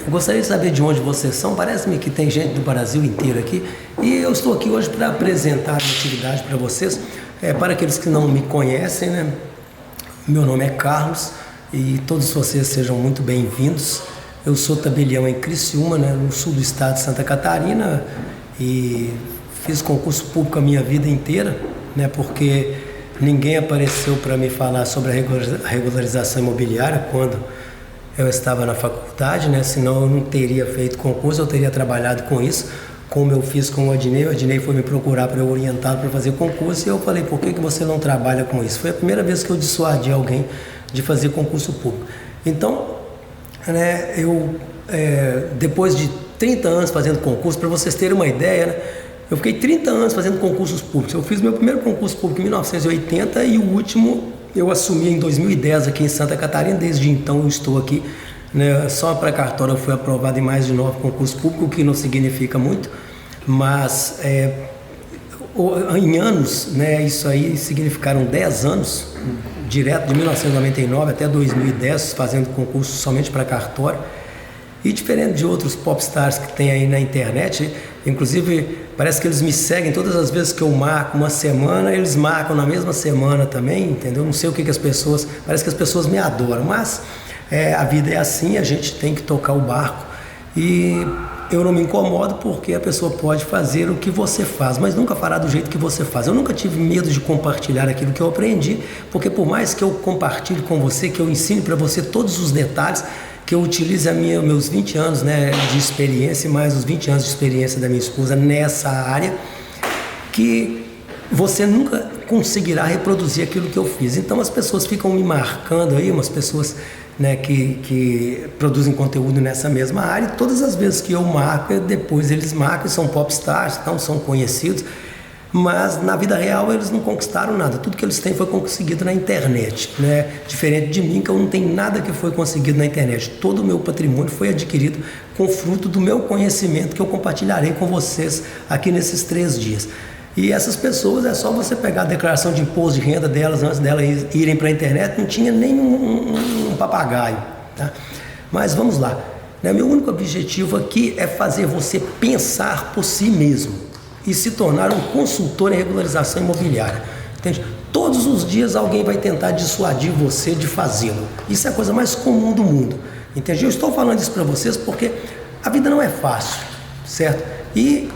Eu gostaria de saber de onde vocês são. Parece-me que tem gente do Brasil inteiro aqui. E eu estou aqui hoje para apresentar a atividade para vocês. Para aqueles que não me conhecem, né? Meu nome é Carlos e todos vocês sejam muito bem-vindos. Eu sou tabelião em Criciúma, né, no sul do estado de Santa Catarina, e fiz concurso público a minha vida inteira, né, porque ninguém apareceu para me falar sobre a regularização imobiliária quando eu estava na faculdade, né, senão eu não teria feito concurso, eu teria trabalhado com isso, como eu fiz com o Adnei. O Adnei foi me procurar para eu orientá-lo para fazer concurso e eu falei, por que você não trabalha com isso? Foi a primeira vez que eu dissuadi alguém de fazer concurso público. Então, né, depois de 30 anos fazendo concurso, para vocês terem uma ideia, né, eu fiquei 30 anos fazendo concursos públicos. Eu fiz meu primeiro concurso público em 1980 e o último eu assumi em 2010 aqui em Santa Catarina. Desde então eu estou aqui, né, só para cartório eu fui aprovado em mais de 9 concursos públicos, o que não significa muito, mas em anos, né, isso aí significaram 10 anos, direto de 1999 até 2010, fazendo concurso somente para cartório. E diferente de outros popstars que tem aí na internet, inclusive parece que eles me seguem todas as vezes que eu marco uma semana, eles marcam na mesma semana também, entendeu? Não sei o que as pessoas, parece que as pessoas me adoram, mas a vida é assim, a gente tem que tocar o barco. E eu não me incomodo porque a pessoa pode fazer o que você faz, mas nunca fará do jeito que você faz. Eu nunca tive medo de compartilhar aquilo que eu aprendi, porque por mais que eu compartilhe com você, que eu ensine para você todos os detalhes, que eu utilize meus 20 anos, né, de experiência, mais os 20 anos de experiência da minha esposa nessa área, que você nunca conseguirá reproduzir aquilo que eu fiz. Então as pessoas ficam me marcando aí, umas pessoas, né, que produzem conteúdo nessa mesma área, e todas as vezes que eu marco, depois eles marcam, são popstars, então são conhecidos, mas na vida real eles não conquistaram nada. Tudo que eles têm foi conseguido na internet, né? Diferente de mim, que eu não tenho nada que foi conseguido na internet. Todo o meu patrimônio foi adquirido com fruto do meu conhecimento, que eu compartilharei com vocês aqui nesses 3 dias. E essas pessoas, é só você pegar a declaração de imposto de renda delas antes delas irem para a internet, não tinha nem um papagaio, tá? Mas vamos lá, né? Meu único objetivo aqui é fazer você pensar por si mesmo e se tornar um consultor em regularização imobiliária, entende? Todos os dias alguém vai tentar dissuadir você de fazê-lo. Isso é a coisa mais comum do mundo, entende? Eu estou falando isso para vocês porque a vida não é fácil, certo? E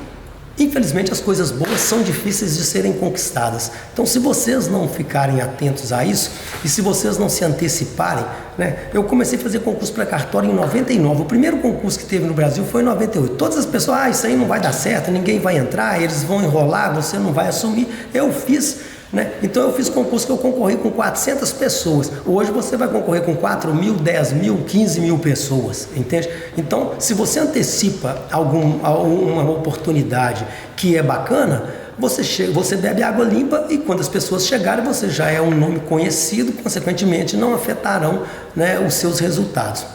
infelizmente as coisas boas são difíceis de serem conquistadas. Então, se vocês não ficarem atentos a isso e se vocês não se anteciparem, né? Eu comecei a fazer concurso para cartório em 99. O primeiro concurso que teve no Brasil foi em 98. Todas as pessoas, isso aí não vai dar certo, ninguém vai entrar, eles vão enrolar, você não vai assumir. Eu fiz, né? Então eu fiz concurso que eu concorri com 400 pessoas. Hoje você vai concorrer com 4 mil, 10 mil, 15 mil pessoas, entende? Então, se você antecipa uma oportunidade que é bacana, você bebe água limpa e quando as pessoas chegarem, você já é um nome conhecido, consequentemente não afetarão, né, os seus resultados,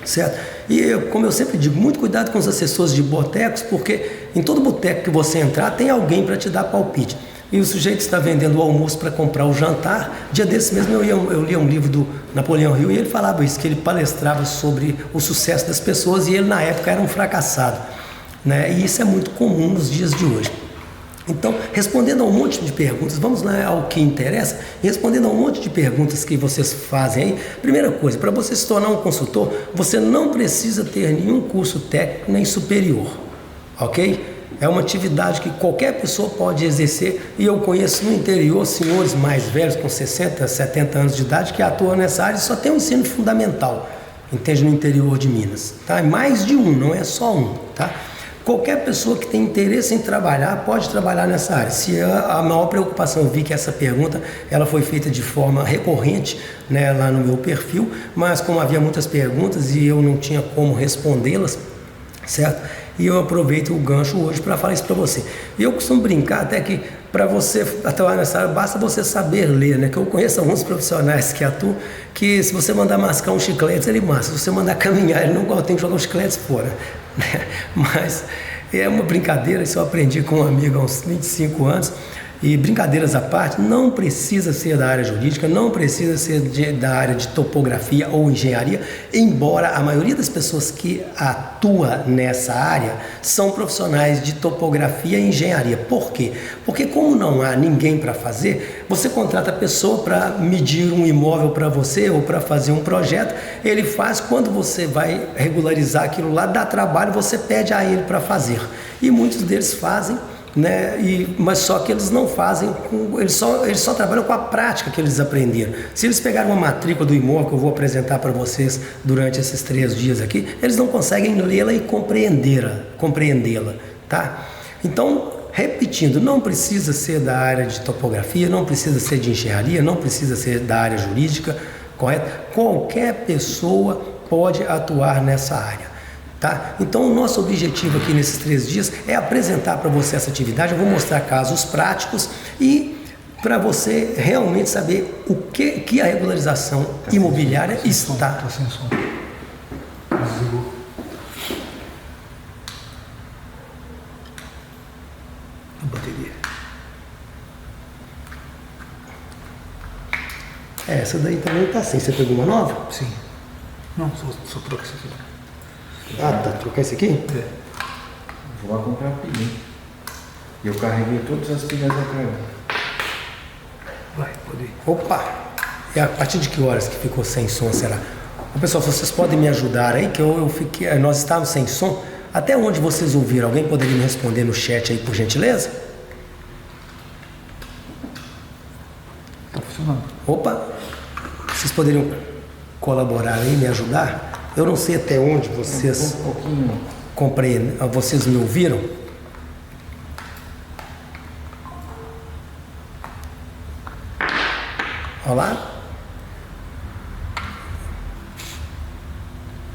certo? E como eu sempre digo, muito cuidado com os assessores de botecos, porque em todo boteco que você entrar tem alguém para te dar palpite. E o sujeito está vendendo o almoço para comprar o jantar. Dia desse mesmo eu li um livro do Napoleão Hill e ele falava isso, que ele palestrava sobre o sucesso das pessoas e ele na época era um fracassado, né? E isso é muito comum nos dias de hoje. Então, respondendo a um monte de perguntas, vamos lá ao que interessa, respondendo a um monte de perguntas que vocês fazem aí. Primeira coisa, para você se tornar um consultor, você não precisa ter nenhum curso técnico nem superior, ok? É uma atividade que qualquer pessoa pode exercer e eu conheço no interior senhores mais velhos, com 60, 70 anos de idade, que atuam nessa área e só tem um ensino fundamental, entende, no interior de Minas, tá? Mais de um, não é só um, tá? Qualquer pessoa que tem interesse em trabalhar pode trabalhar nessa área. Se a maior preocupação, eu vi que essa pergunta ela foi feita de forma recorrente, né, lá no meu perfil, mas como havia muitas perguntas e eu não tinha como respondê-las, certo? E eu aproveito o gancho hoje para falar isso para você. E eu costumo brincar até que para você atuar nessa área, basta você saber ler, né? Que eu conheço alguns profissionais que atuam, que se você mandar mascar um chiclete, ele masca. Se você mandar caminhar, ele não gosta, tem que jogar os chicletes fora, né? Mas é uma brincadeira, isso eu aprendi com um amigo há uns 25 anos. E brincadeiras à parte, não precisa ser da área jurídica, não precisa ser da área de topografia ou engenharia, embora a maioria das pessoas que atua nessa área são profissionais de topografia e engenharia. Por quê? Porque como não há ninguém para fazer, você contrata a pessoa para medir um imóvel para você ou para fazer um projeto, ele faz. Quando você vai regularizar aquilo lá, dá trabalho, você pede a ele para fazer. E muitos deles fazem, né? Mas só que eles não fazem, eles só trabalham com a prática que eles aprenderam. Se eles pegarem uma matrícula do imóvel que eu vou apresentar para vocês durante esses 3 dias aqui, eles não conseguem lê-la e compreendê-la, tá? Então, repetindo, não precisa ser da área de topografia, não precisa ser de engenharia, não precisa ser da área jurídica, correto? Qualquer pessoa pode atuar nessa área. Tá? Então o nosso objetivo aqui nesses 3 dias é apresentar para você essa atividade. Eu vou mostrar casos práticos e para você realmente saber o que a regularização imobiliária está. Está sem som. Desligou. A bateria. Essa daí também está sem. Você pegou uma nova? Sim. Não, só troca isso aqui. Ah, tá. Trocar esse aqui? É. Vou lá comprar pilha. E eu carreguei todas as pilhas da carga. Vai, pode ir. Opa! E a partir de que horas que ficou sem som, será? Ô, pessoal, vocês podem me ajudar aí, que eu fiquei... Nós estávamos sem som. Até onde vocês ouviram? Alguém poderia me responder no chat aí, por gentileza? Está funcionando. Opa! Vocês poderiam colaborar aí, me ajudar? Eu não sei até onde vocês compreendem. Vocês me ouviram? Olá?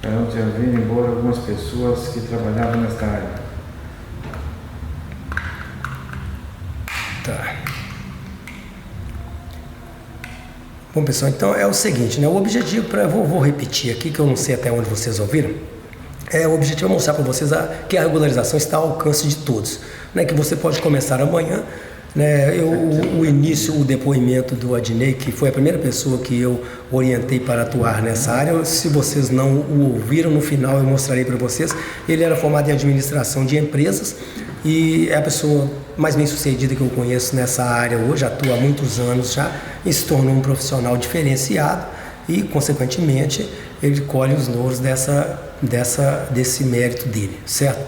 Para não ter havido embora algumas pessoas que trabalhavam nesta área. Tá. Bom, pessoal, então é o seguinte, né? O objetivo, vou repetir aqui, que eu não sei até onde vocês ouviram. O objetivo é mostrar para vocês que a regularização está ao alcance de todos, né? Que você pode começar amanhã, né? O depoimento do Adnei, que foi a primeira pessoa que eu orientei para atuar nessa área. Se vocês não o ouviram, no final eu mostrarei para vocês. Ele era formado em administração de empresas e é a pessoa mais bem sucedida que eu conheço nessa área hoje, atua há muitos anos já e se tornou um profissional diferenciado e, consequentemente, ele colhe os louros desse mérito dele, certo?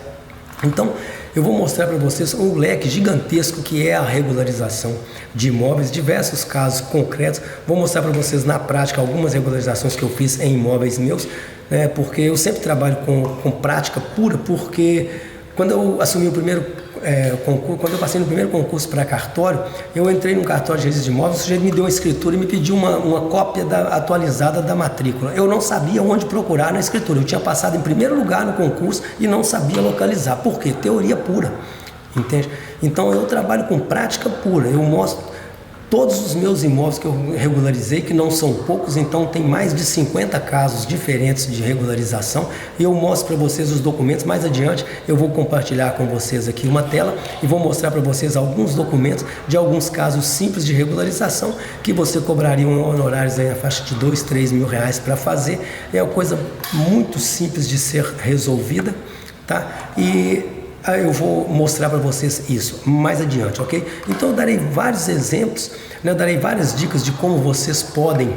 Então, eu vou mostrar para vocês um leque gigantesco que é a regularização de imóveis, diversos casos concretos. Vou mostrar para vocês na prática algumas regularizações que eu fiz em imóveis meus, né? Porque eu sempre trabalho com prática pura, porque quando eu assumi o primeiro concurso, quando eu passei no primeiro concurso para cartório, eu entrei num cartório de registro de imóveis, o sujeito me deu uma escritura e me pediu uma cópia atualizada da matrícula. Eu não sabia onde procurar na escritura, eu tinha passado em primeiro lugar no concurso e não sabia localizar. Por quê? Teoria pura, entende? Então eu trabalho com prática pura, eu mostro todos os meus imóveis que eu regularizei, que não são poucos, então tem mais de 50 casos diferentes de regularização, e eu mostro para vocês os documentos. Mais adiante eu vou compartilhar com vocês aqui uma tela e vou mostrar para vocês alguns documentos de alguns casos simples de regularização que você cobraria honorários aí na faixa de 2, 3 mil reais para fazer. É uma coisa muito simples de ser resolvida, tá? E eu vou mostrar para vocês isso mais adiante, ok? Então eu darei vários exemplos, né? Eu darei várias dicas de como vocês podem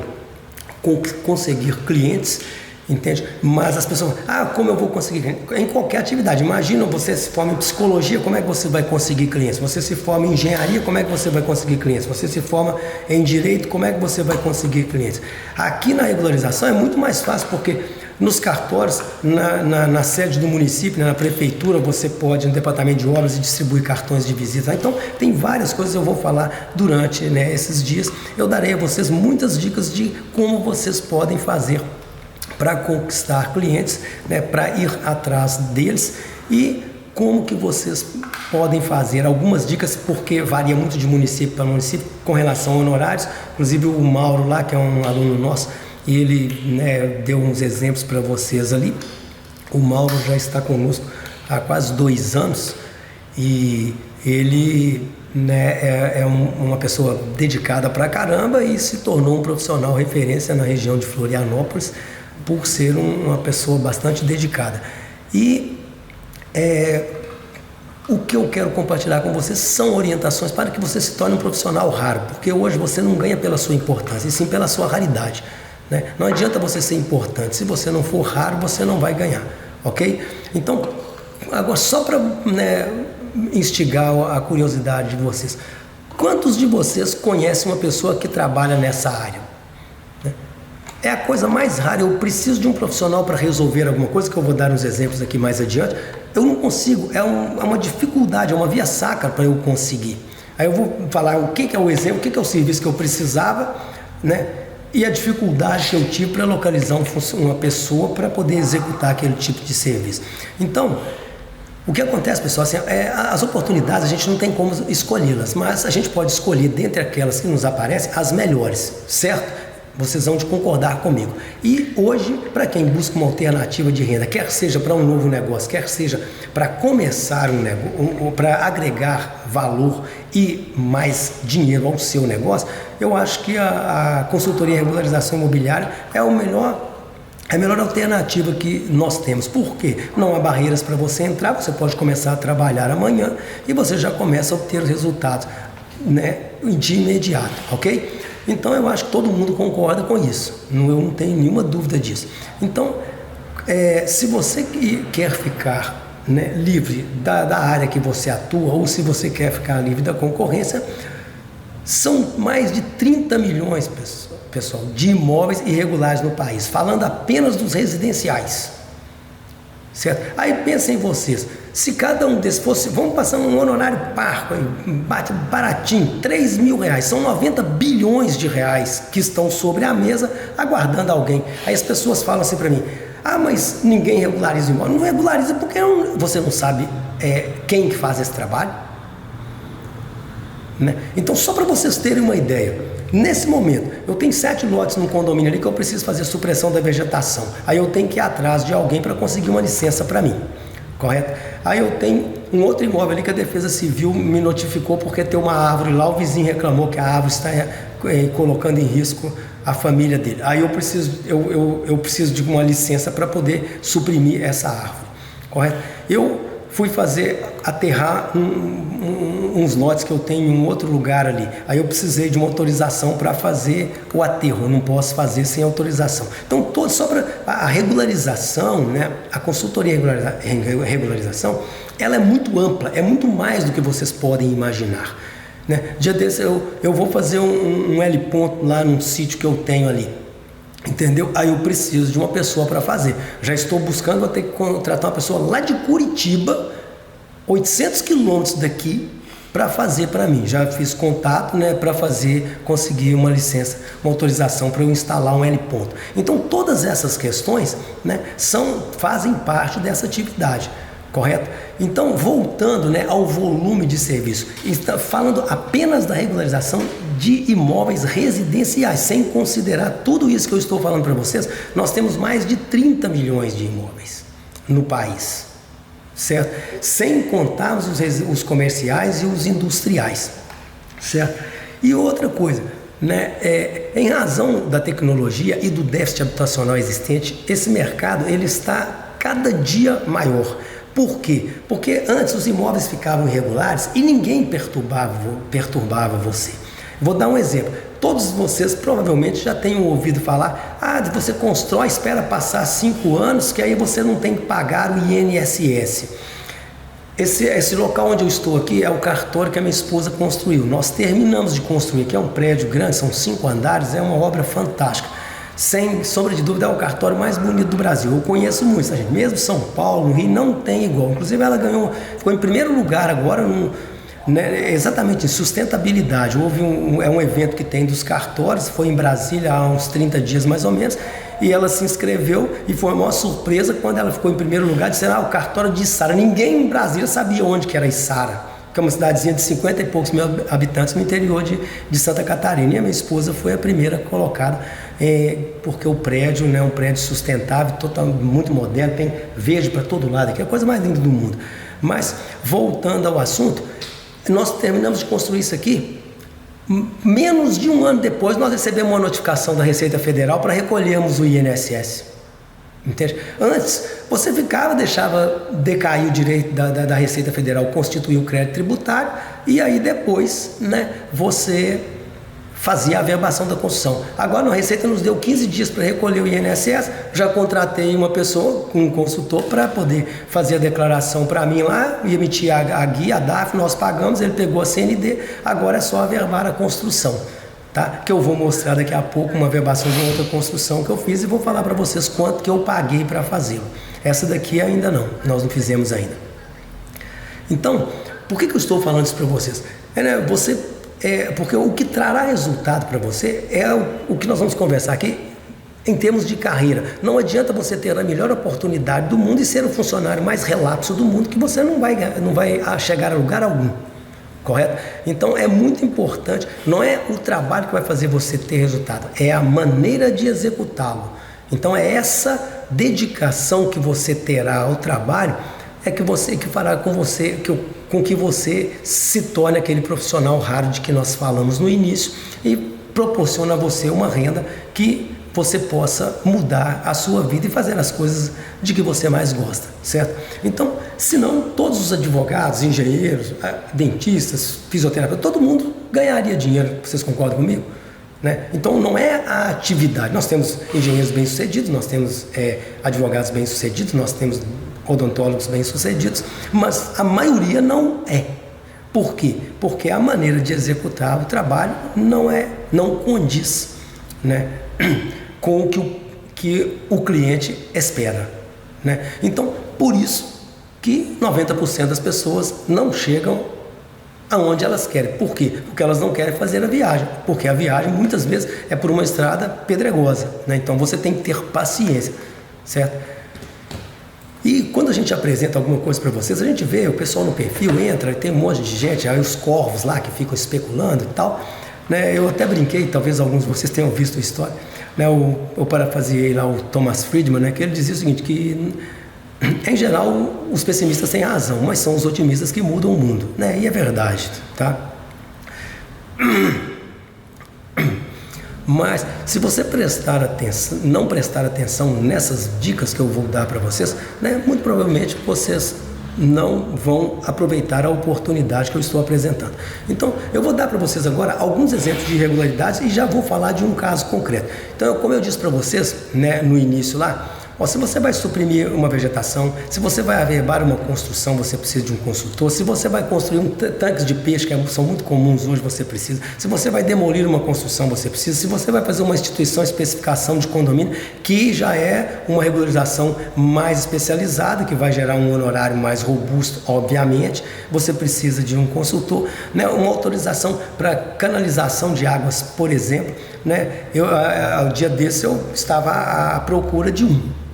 conseguir clientes, entende? Mas as pessoas, como eu vou conseguir clientes? Em qualquer atividade. Imagina, você se forma em psicologia, como é que você vai conseguir clientes? Você se forma em engenharia, como é que você vai conseguir clientes? Você se forma em direito, como é que você vai conseguir clientes? Aqui na regularização é muito mais fácil, porque nos cartórios, na sede do município, né, na prefeitura, você pode, no departamento de obras, distribuir cartões de visita. Então, tem várias coisas que eu vou falar durante, né, esses dias. Eu darei a vocês muitas dicas de como vocês podem fazer para conquistar clientes, né, para ir atrás deles, e como que vocês podem fazer. Algumas dicas, porque varia muito de município para município com relação a honorários. Inclusive o Mauro lá, que é um aluno nosso, e ele, né, deu uns exemplos para vocês ali. O Mauro já está conosco há quase 2 anos e ele né, uma pessoa dedicada pra caramba e se tornou um profissional referência na região de Florianópolis por ser uma pessoa bastante dedicada. E o que eu quero compartilhar com vocês são orientações para que você se torne um profissional raro, porque hoje você não ganha pela sua importância, e sim pela sua raridade, né? Não adianta você ser importante, se você não for raro, você não vai ganhar, ok? Então, agora só para, né, instigar a curiosidade de vocês, quantos de vocês conhecem uma pessoa que trabalha nessa área? É a coisa mais rara. Eu preciso de um profissional para resolver alguma coisa, que eu vou dar uns exemplos aqui mais adiante. Eu não consigo, é uma dificuldade, é uma via sacra para eu conseguir. Aí eu vou falar o que é o exemplo, o que é o serviço que eu precisava, né? E a dificuldade que eu tive para localizar uma pessoa para poder executar aquele tipo de serviço. Então, o que acontece, pessoal, assim, as oportunidades a gente não tem como escolhê-las, mas a gente pode escolher dentre aquelas que nos aparecem as melhores, certo? Vocês vão de concordar comigo. E hoje, para quem busca uma alternativa de renda, quer seja para um novo negócio, quer seja para começar um negócio, para agregar valor e mais dinheiro ao seu negócio, eu acho que a consultoria em regularização imobiliária é a melhor alternativa que nós temos. Por quê? Não há barreiras para você entrar, você pode começar a trabalhar amanhã e você já começa a obter os resultados, né, de imediato, ok? Então eu acho que todo mundo concorda com isso, eu não tenho nenhuma dúvida disso. Então, se você quer ficar, né, livre da área que você atua, ou se você quer ficar livre da concorrência, são mais de 30 milhões, pessoal, de imóveis irregulares no país, falando apenas dos residenciais, certo? Aí pensem vocês, se cada um desses fosse, vamos passar um honorário parco, baratinho, R$3.000, são 90 bilhões de reais que estão sobre a mesa aguardando alguém. Aí as pessoas falam assim para mim, mas ninguém regulariza o imóvel. Não regulariza porque você não sabe quem que faz esse trabalho, né? Então, só para vocês terem uma ideia, nesse momento, eu tenho 7 lotes no condomínio ali que eu preciso fazer supressão da vegetação. Aí eu tenho que ir atrás de alguém para conseguir uma licença para mim. Correto? Aí eu tenho um outro imóvel ali que a Defesa Civil me notificou porque tem uma árvore lá, o vizinho reclamou que a árvore está colocando em risco a família dele. Aí eu preciso de uma licença para poder suprimir essa árvore. Correto? Eu fui aterrar uns lotes que eu tenho em um outro lugar ali. Aí eu precisei de uma autorização para fazer o aterro, eu não posso fazer sem autorização. Então, só para a regularização, né, a consultoria em regularização, ela é muito ampla, é muito mais do que vocês podem imaginar, né? Dia desse eu vou fazer um L ponto lá num sítio que eu tenho ali, entendeu? Aí eu preciso de uma pessoa para fazer. Já estou buscando, vou ter que contratar uma pessoa lá de Curitiba, 800 quilômetros daqui, para fazer para mim. Já fiz contato, né, para conseguir uma licença, uma autorização para eu instalar um L ponto. Então todas essas questões, né, fazem parte dessa atividade, correto? Então, voltando, né, ao volume de serviço, está falando apenas da regularização de imóveis residenciais, sem considerar tudo isso que eu estou falando para vocês. Nós temos mais de 30 milhões de imóveis no país, certo? Sem contar os comerciais e os industriais, certo? E outra coisa, né, em razão da tecnologia e do déficit habitacional existente, esse mercado ele está cada dia maior. Por quê? Porque antes os imóveis ficavam irregulares e ninguém perturbava você. Vou dar um exemplo. Todos vocês provavelmente já tenham ouvido falar, você constrói, espera passar 5 anos, que aí você não tem que pagar o INSS. Esse local onde eu estou aqui é o cartório que a minha esposa construiu. Nós terminamos de construir, que é um prédio grande, são 5 andares, é uma obra fantástica. Sem sombra de dúvida, é o cartório mais bonito do Brasil. Eu conheço muito, gente. Mesmo São Paulo, no Rio, não tem igual. Inclusive, ela ficou em primeiro lugar agora, né, exatamente em sustentabilidade. Houve um evento que tem dos cartórios, foi em Brasília há uns 30 dias mais ou menos, e ela se inscreveu e foi uma maior surpresa quando ela ficou em primeiro lugar, disseram, o cartório de Içara. Ninguém em Brasília sabia onde que era Içara, que é uma cidadezinha de 50 e poucos mil habitantes no interior de Santa Catarina. E a minha esposa foi a primeira colocada, porque o prédio, né, um prédio sustentável, muito moderno, tem verde para todo lado, que é a coisa mais linda do mundo. Mas, voltando ao assunto, Nós terminamos de construir isso aqui. Menos de um ano depois, nós recebemos uma notificação da Receita Federal para recolhermos o INSS. Entende? Antes, você deixava decair o direito da Receita Federal, constituir o crédito tributário, e aí depois, né, você fazia a averbação da construção. Agora, a Receita nos deu 15 dias para recolher o INSS, já contratei uma pessoa, um consultor, para poder fazer a declaração para mim lá, e emitir a guia, a DAF, nós pagamos, ele pegou a CND, agora é só averbar a construção. Tá? Que eu vou mostrar daqui a pouco uma averbação de outra construção que eu fiz e vou falar para vocês quanto que eu paguei para fazê-lo. Essa daqui ainda não, nós não fizemos ainda. Então, por que eu estou falando isso para vocês? Porque o que trará resultado para você é o que nós vamos conversar aqui em termos de carreira. Não adianta você ter a melhor oportunidade do mundo e ser o funcionário mais relapso do mundo, que você não vai chegar a lugar algum. Correto? Então é muito importante, não é o trabalho que vai fazer você ter resultado, é a maneira de executá-lo. Então é essa dedicação que você terá ao trabalho que fará com que você se torne aquele profissional hard que nós falamos no início e proporciona a você uma renda que você possa mudar a sua vida e fazer as coisas de que você mais gosta, certo? Então, senão todos os advogados, engenheiros, dentistas, fisioterapeutas, todo mundo ganharia dinheiro, vocês concordam comigo? Né? Então não é a atividade, nós temos engenheiros bem-sucedidos, nós temos advogados bem-sucedidos, nós temos odontólogos bem-sucedidos, mas a maioria não é. Por quê? Porque a maneira de executar o trabalho não condiz, né, com o que o cliente espera, né? Então, por isso que 90% das pessoas não chegam aonde elas querem. Por quê? Porque elas não querem fazer a viagem, porque a viagem muitas vezes é por uma estrada pedregosa, né? Então você tem que ter paciência, certo? E quando a gente apresenta alguma coisa para vocês, a gente vê o pessoal no perfil, entra, tem um monte de gente, aí os corvos lá que ficam especulando e tal, né? Eu até brinquei, talvez alguns de vocês tenham visto a história, né? Eu parafraseei lá o Thomas Friedman, né? Que ele dizia o seguinte, que em geral os pessimistas têm razão, mas são os otimistas que mudam o mundo, né? E é verdade, tá? Mas se você não prestar atenção nessas dicas que eu vou dar para vocês, né, muito provavelmente vocês não vão aproveitar a oportunidade que eu estou apresentando. Então, eu vou dar para vocês agora alguns exemplos de irregularidades e já vou falar de um caso concreto. Então, como eu disse para vocês, né, no início lá, se você vai suprimir uma vegetação, se você vai averbar uma construção, você precisa de um consultor. Se você vai construir tanques de peixe, que são muito comuns hoje, você precisa. Se você vai demolir uma construção, você precisa. Se você vai fazer uma instituição, especificação de condomínio, que já é uma regularização mais especializada, que vai gerar um honorário mais robusto, obviamente, você precisa de um consultor, né? Uma autorização para canalização de águas, por exemplo, né? Ao dia desse eu estava à procura de um.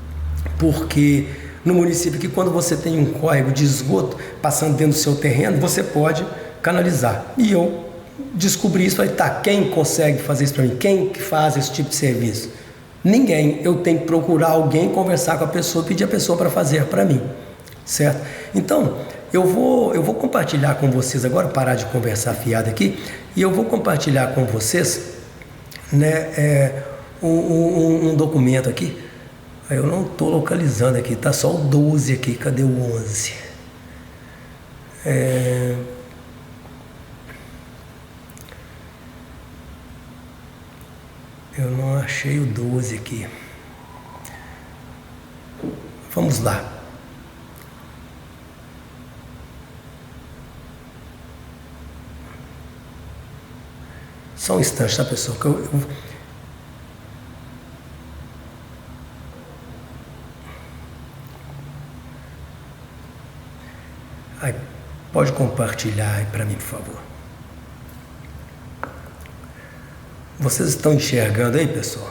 Porque no município, que quando você tem um córrego de esgoto passando dentro do seu terreno, você pode canalizar. E eu descobri isso, falei, tá, quem consegue fazer isso para mim? Quem que faz esse tipo de serviço? Ninguém. Eu tenho que procurar alguém, conversar com a pessoa, pedir a pessoa para fazer para mim, certo? Então, eu vou compartilhar com vocês agora, parar de conversar fiado aqui, e eu vou compartilhar com vocês, né, um documento aqui. Eu não estou localizando aqui, tá só o 12 aqui, cadê o 11? Eu não achei o 12 aqui. Vamos lá. Só um instante, tá, pessoal? Pode compartilhar aí para mim, por favor. Vocês estão enxergando aí, pessoal?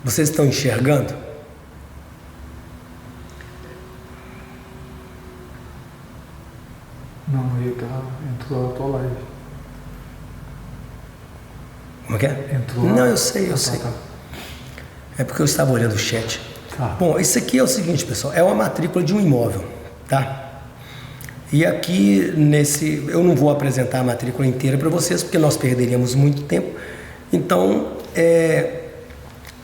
Vocês estão enxergando? Não, aí entrou a tua live. Como é que é? Entrou. Não, eu sei. Tá. É porque eu estava olhando o chat. Tá. Bom, isso aqui é o seguinte, pessoal, é uma matrícula de um imóvel, tá? E aqui eu não vou apresentar a matrícula inteira para vocês, porque nós perderíamos muito tempo. Então,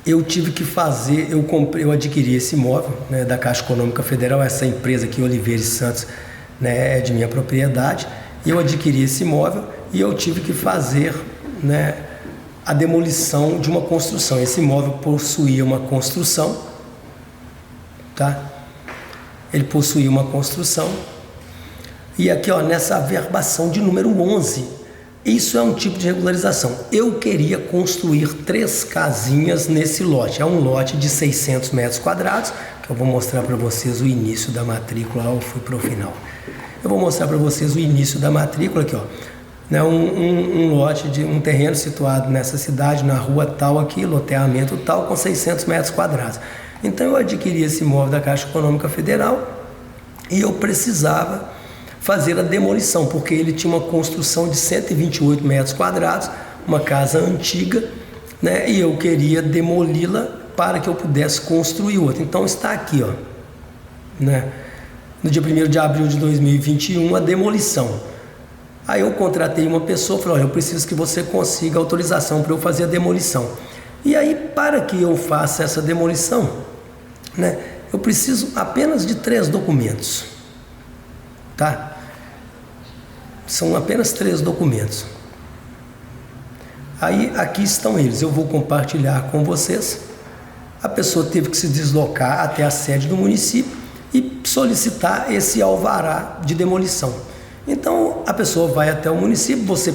eu tive que fazer, eu adquiri esse imóvel, né, da Caixa Econômica Federal, essa empresa aqui, Oliveira e Santos, né, é de minha propriedade. Eu adquiri esse imóvel e eu tive que fazer, né, a demolição de uma construção. Esse imóvel possuía uma construção, tá? Ele possuía uma construção. E aqui, ó, nessa averbação de número 11, isso é um tipo de regularização. Eu queria construir 3 casinhas nesse lote. É um lote de 600 metros quadrados, que eu vou mostrar para vocês o início da matrícula. Eu fui para o final. Eu vou mostrar para vocês o início da matrícula aqui, ó. Né, um lote de um terreno situado nessa cidade, na rua tal aqui, loteamento tal, com 600 metros quadrados. Então eu adquiri esse imóvel da Caixa Econômica Federal e eu precisava fazer a demolição, porque ele tinha uma construção de 128 metros quadrados, uma casa antiga, né, e eu queria demoli-la para que eu pudesse construir outra. Então está aqui, ó, né, no dia 1º de abril de 2021, a demolição. Aí eu contratei uma pessoa e falei, olha, eu preciso que você consiga autorização para eu fazer a demolição. E aí, para que eu faça essa demolição, né, eu preciso apenas de 3 documentos, tá? São apenas 3 documentos. Aí, aqui estão eles, eu vou compartilhar com vocês. A pessoa teve que se deslocar até a sede do município e solicitar esse alvará de demolição. Então, a pessoa vai até o município, você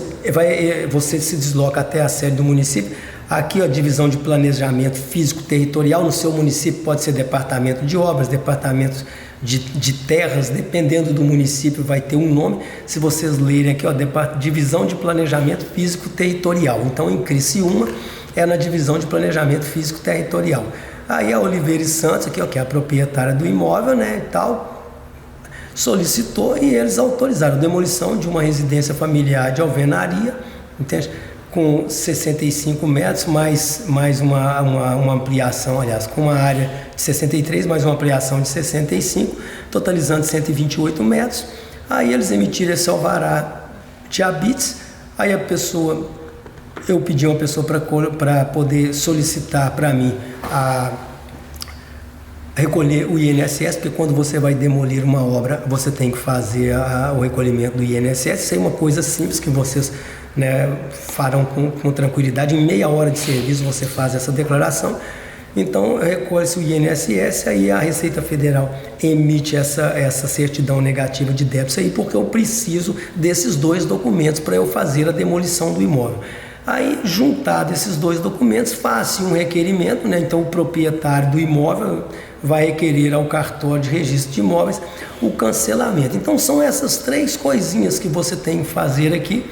se desloca até a sede do município. Aqui, a divisão de planejamento físico territorial no seu município pode ser departamento de obras, departamento de terras, dependendo do município vai ter um nome. Se vocês lerem aqui, ó, divisão de planejamento físico territorial. Então, em Criciúma, é na divisão de planejamento físico territorial. Aí a Oliveira e Santos, aqui, ó, que é a proprietária do imóvel, né, e tal, solicitou e eles autorizaram a demolição de uma residência familiar de alvenaria, entende? Com 65 metros, mais uma ampliação, aliás, com uma área de 63, mais uma ampliação de 65, totalizando 128 metros. Aí eles emitiram esse alvará de habites. Aí eu pedi uma pessoa para poder solicitar para mim recolher o INSS, porque quando você vai demolir uma obra, você tem que fazer o recolhimento do INSS. Isso é uma coisa simples que vocês, né, farão com tranquilidade. Em meia hora de serviço você faz essa declaração. Então recolhe-se o INSS, aí a Receita Federal emite essa certidão negativa de débito aí, porque eu preciso desses 2 documentos para eu fazer a demolição do imóvel. Aí, juntado esses 2 documentos, faz-se um requerimento, né? Então o proprietário do imóvel vai requerer ao cartório de registro de imóveis o cancelamento. Então são essas 3 coisinhas que você tem que fazer aqui.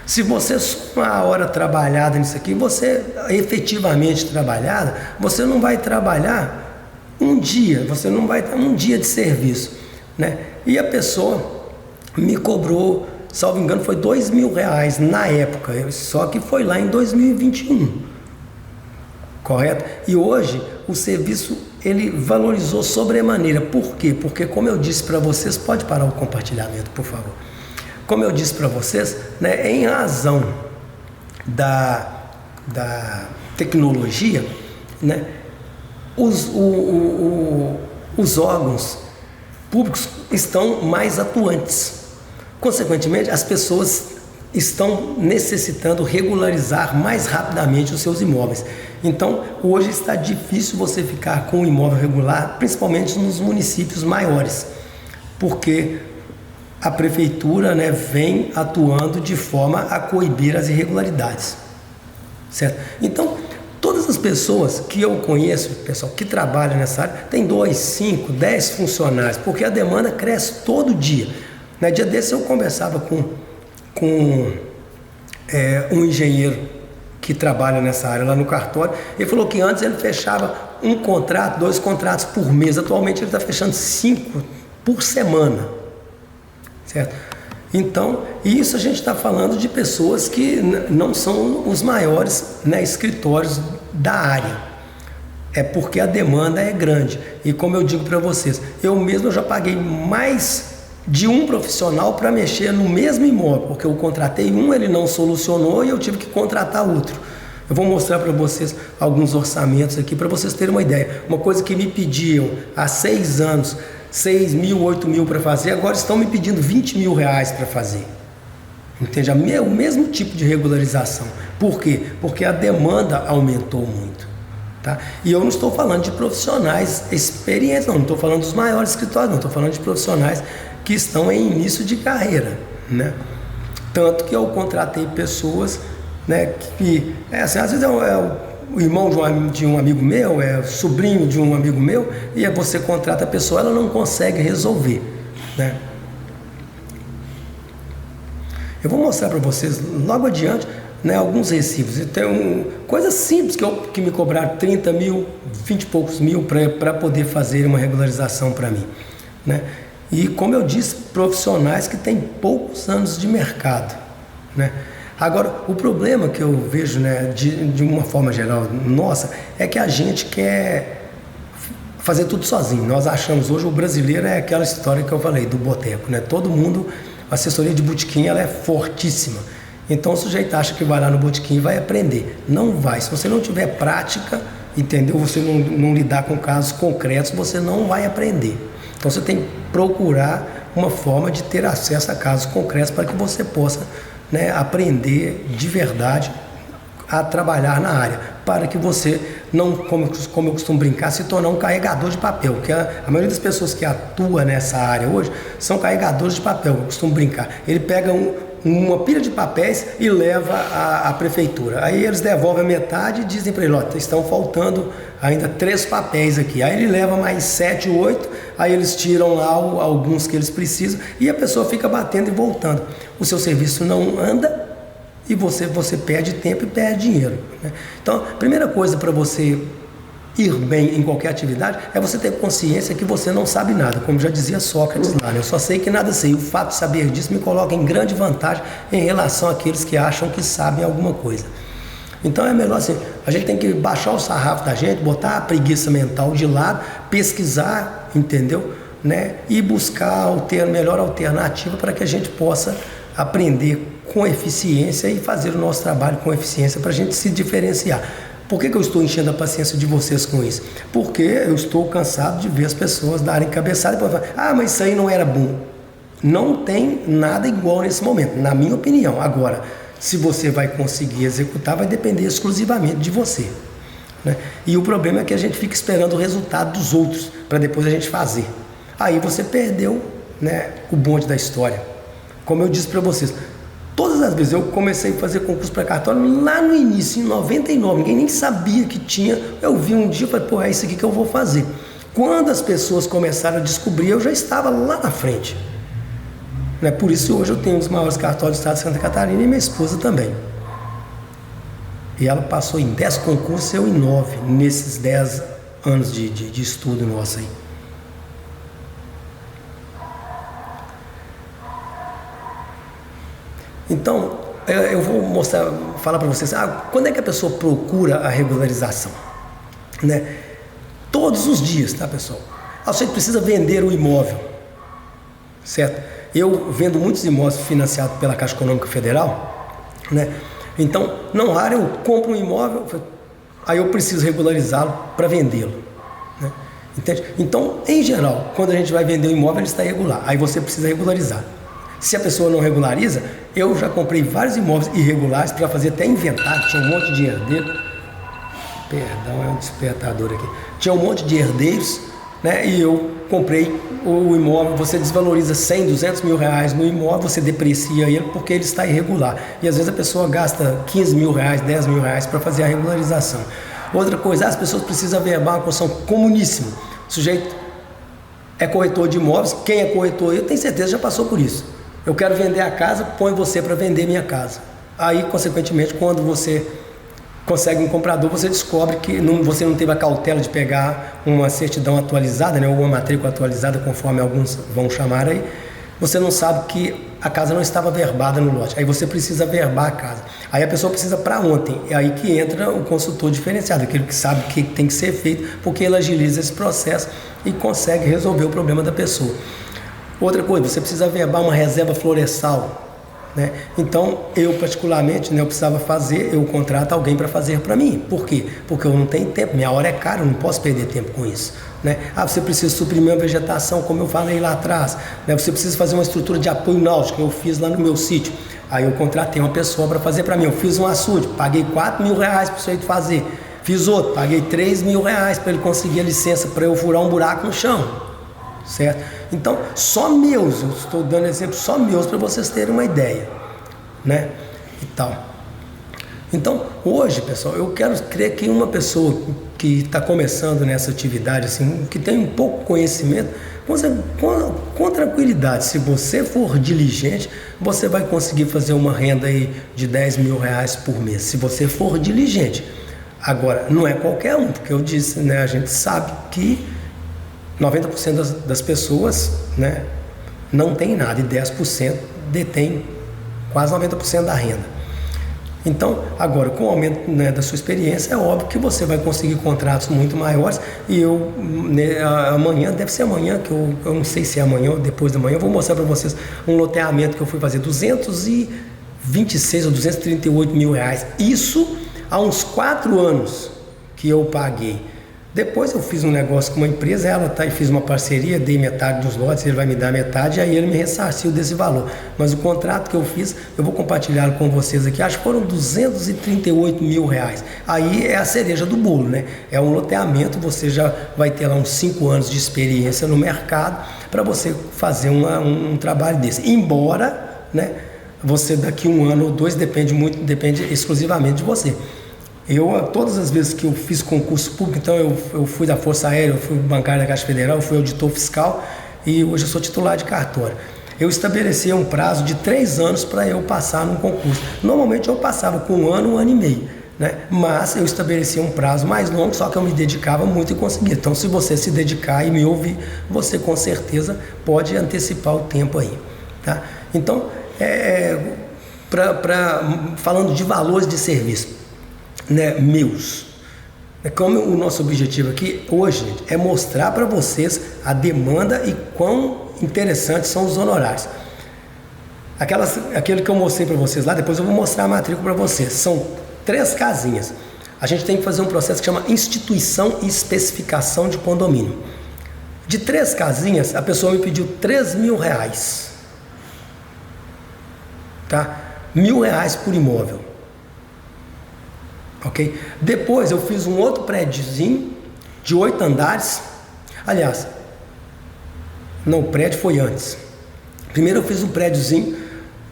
Se você somar a hora trabalhada nisso aqui, você efetivamente trabalhada, você não vai trabalhar um dia, você não vai ter um dia de serviço, né? E a pessoa me cobrou, salvo engano, foi R$2.000 na época, só que foi lá em 2021, correto? E hoje o serviço ele valorizou sobremaneira. Por quê? Porque, como eu disse para vocês, pode parar o compartilhamento, por favor. Como eu disse para vocês, né, em razão da tecnologia, né, os órgãos públicos estão mais atuantes. Consequentemente, as pessoas estão necessitando regularizar mais rapidamente os seus imóveis. Então, hoje está difícil você ficar com um imóvel regular, principalmente nos municípios maiores, porque a prefeitura, né, vem atuando de forma a coibir as irregularidades, certo? Então, todas as pessoas que eu conheço, pessoal que trabalha nessa área, tem 2, 5, 10 funcionários, porque a demanda cresce todo dia. No dia desse eu conversava com um engenheiro que trabalha nessa área lá no cartório. Ele falou que antes ele fechava 1 contrato, 2 contratos por mês. Atualmente ele está fechando 5 por semana, certo? Então, isso a gente está falando de pessoas que não são os maiores, né, escritórios da área. É porque a demanda é grande. E como eu digo para vocês, eu mesmo já paguei mais de um profissional para mexer no mesmo imóvel, porque eu contratei um, ele não solucionou e eu tive que contratar outro. Eu vou mostrar para vocês alguns orçamentos aqui para vocês terem uma ideia. Uma coisa que me pediam há 6 anos, 6 mil, 8 mil para fazer, agora estão me pedindo 20 mil reais para fazer. Entende? O mesmo tipo de regularização. Por quê? Porque a demanda aumentou muito. Tá? E eu não estou falando de profissionais experientes, não estou falando dos maiores escritórios, não estou falando de profissionais que estão em início de carreira, né? Tanto que eu contratei pessoas, né, que assim, às vezes é o irmão de um amigo meu, é sobrinho de um amigo meu, e aí você contrata a pessoa, ela não consegue resolver, né? Eu vou mostrar para vocês logo adiante, né, alguns recibos. Tem coisas simples que me cobraram 30 mil, 20 e poucos mil para poder fazer uma regularização para mim, né? E como eu disse, profissionais que têm poucos anos de mercado, né? Agora, o problema que eu vejo, né, de uma forma geral, nossa, é que a gente quer fazer tudo sozinho. Nós achamos hoje, o brasileiro é aquela história que eu falei, do boteco, né? Todo mundo, a assessoria de botequim, ela é fortíssima. Então o sujeito acha que vai lá no botequim e vai aprender. Não vai. Se você não tiver prática, entendeu? Você não lidar com casos concretos, você não vai aprender. Então você tem que procurar uma forma de ter acesso a casos concretos para que você possa, né, aprender de verdade a trabalhar na área, para que você não, como eu costumo brincar, se tornar um carregador de papel, porque a maioria das pessoas que atua nessa área hoje são carregadores de papel, eu costumo brincar. Ele pega uma pilha de papéis e leva à prefeitura. Aí eles devolvem a metade e dizem para ele, ó, estão faltando ainda 3 papéis aqui. Aí ele leva mais 7, 8, aí eles tiram lá alguns que eles precisam e a pessoa fica batendo e voltando. O seu serviço não anda e você perde tempo e perde dinheiro, né? Então, a primeira coisa para você ir bem em qualquer atividade é você ter consciência que você não sabe nada, como já dizia Sócrates lá, né? Eu só sei que nada sei. O fato de saber disso me coloca em grande vantagem em relação àqueles que acham que sabem alguma coisa. Então é melhor assim, a gente tem que baixar o sarrafo da gente, botar a preguiça mental de lado, pesquisar, entendeu? Né? E buscar a melhor alternativa para que a gente possa aprender com eficiência e fazer o nosso trabalho com eficiência para a gente se diferenciar. Por que eu estou enchendo a paciência de vocês com isso? Porque eu estou cansado de ver as pessoas darem cabeçada e falar, ah, mas isso aí não era bom. Não tem nada igual nesse momento, na minha opinião. Agora, se você vai conseguir executar, vai depender exclusivamente de você, né? E o problema é que a gente fica esperando o resultado dos outros para depois a gente fazer. Aí você perdeu, né, o bonde da história. Como eu disse para vocês, todas as vezes eu comecei a fazer concurso para cartório lá no início, em 99, ninguém nem sabia que tinha. Eu vi um dia e falei, pô, é isso aqui que eu vou fazer. Quando as pessoas começaram a descobrir, eu já estava lá na frente. Né? Por isso hoje eu tenho um dos maiores cartórios do estado de Santa Catarina e minha esposa também. E ela passou em 10 concursos, eu em 9, nesses 10 anos de estudo nosso aí. Então, eu vou falar para vocês, quando é que a pessoa procura a regularização? Né? Todos os dias, tá, pessoal? Você precisa vender o imóvel, certo? Eu vendo muitos imóveis financiados pela Caixa Econômica Federal, né? Então, não raro eu compro um imóvel, aí eu preciso regularizá-lo para vendê-lo, né? Entende? Então, em geral, quando a gente vai vender um imóvel, ele está irregular, aí você precisa regularizar. Se a pessoa não regulariza, eu já comprei vários imóveis irregulares para fazer até inventário, tinha um monte de herdeiros, perdão, é um despertador aqui, tinha um monte de herdeiros, né? E eu comprei o imóvel, você desvaloriza 100, 200 mil reais no imóvel, você deprecia ele porque ele está irregular. E às vezes a pessoa gasta 15 mil reais, 10 mil reais para fazer a regularização. Outra coisa, as pessoas precisam averbar uma construção comuníssima. O sujeito é corretor de imóveis, quem é corretor, eu tenho certeza já passou por isso. Eu quero vender a casa, põe você para vender minha casa. Aí, consequentemente, quando você consegue um comprador, você descobre que você não teve a cautela de pegar uma certidão atualizada, né, ou uma matrícula atualizada, conforme alguns vão chamar aí. Você não sabe que a casa não estava averbada no lote. Aí você precisa averbar a casa. Aí a pessoa precisa para ontem. É aí que entra o consultor diferenciado, aquele que sabe o que tem que ser feito, porque ele agiliza esse processo e consegue resolver o problema da pessoa. Outra coisa, você precisa averbar uma reserva florestal, né? Então, eu particularmente, né, eu precisava fazer, eu contrato alguém para fazer para mim. Por quê? Porque eu não tenho tempo, minha hora é cara, eu não posso perder tempo com isso, né? Você precisa suprimir a vegetação, como eu falei lá atrás, né? Você precisa fazer uma estrutura de apoio náutico, eu fiz lá no meu sítio. Aí eu contratei uma pessoa para fazer para mim, eu fiz um açude, paguei R$4.000 para isso aí fazer. Fiz outro, paguei R$3.000 para ele conseguir a licença para eu furar um buraco no chão, certo? Então, só meus, eu estou dando exemplo só meus para vocês terem uma ideia, né? E tal. Então, hoje, pessoal, eu quero crer que uma pessoa que está começando nessa atividade, assim, que tem um pouco conhecimento, com tranquilidade, se você for diligente, você vai conseguir fazer uma renda aí de R$10.000 por mês, se você for diligente. Agora, não é qualquer um, porque eu disse, né, a gente sabe que 90% das pessoas, né, não tem nada e 10% detém quase 90% da renda. Então, agora, com o aumento, né, da sua experiência, é óbvio que você vai conseguir contratos muito maiores. E eu, né, amanhã, deve ser amanhã, que eu não sei se é amanhã ou depois da manhã, eu vou mostrar para vocês um loteamento que eu fui fazer, 226 ou 238 mil reais. Isso há uns 4 anos que eu paguei. Depois eu fiz um negócio com uma empresa, e fiz uma parceria, dei metade dos lotes, ele vai me dar metade, aí ele me ressarciu desse valor. Mas o contrato que eu fiz, eu vou compartilhar com vocês aqui, acho que foram 238 mil reais. Aí é a cereja do bolo, né? É um loteamento, você já vai ter lá uns 5 anos de experiência no mercado para você fazer um trabalho desse. Embora, né, você daqui 1 ano ou 2 depende exclusivamente de você. Todas as vezes que eu fiz concurso público, então eu fui da Força Aérea, eu fui bancário da Caixa Federal, eu fui auditor fiscal e hoje eu sou titular de cartório. Eu estabeleci um prazo de 3 anos para eu passar num concurso. Normalmente eu passava com 1 ano, 1 ano e meio, né? Mas eu estabeleci um prazo mais longo, só que eu me dedicava muito e conseguia. Então, se você se dedicar e me ouvir, você com certeza pode antecipar o tempo aí, tá? Então, falando de valores de serviço, né, meus, como o nosso objetivo aqui hoje, gente, é mostrar para vocês a demanda e quão interessantes são os honorários. Aquele que eu mostrei para vocês lá, depois eu vou mostrar a matrícula para vocês. São 3 casinhas. A gente tem que fazer um processo que chama instituição e especificação de condomínio. De 3 casinhas, a pessoa me pediu R$3.000, tá? R$1.000 por imóvel. Ok? Depois eu fiz um outro prédiozinho de 8 andares. Aliás, não, o prédio foi antes. Primeiro eu fiz um prédiozinho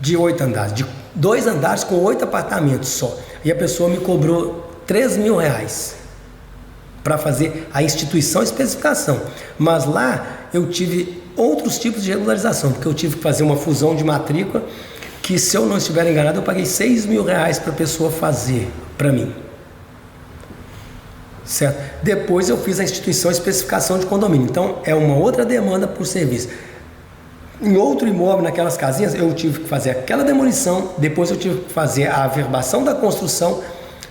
de 8 andares, de 2 andares com 8 apartamentos só. E a pessoa me cobrou R$3.000 para fazer a instituição e especificação. Mas lá eu tive outros tipos de regularização, porque eu tive que fazer uma fusão de matrícula, que, se eu não estiver enganado, eu paguei R$6.000 para a pessoa fazer para mim, certo? Depois eu fiz a instituição e especificação de condomínio. Então é uma outra demanda por serviço. Em outro imóvel, naquelas casinhas, eu tive que fazer aquela demolição, depois eu tive que fazer a averbação da construção,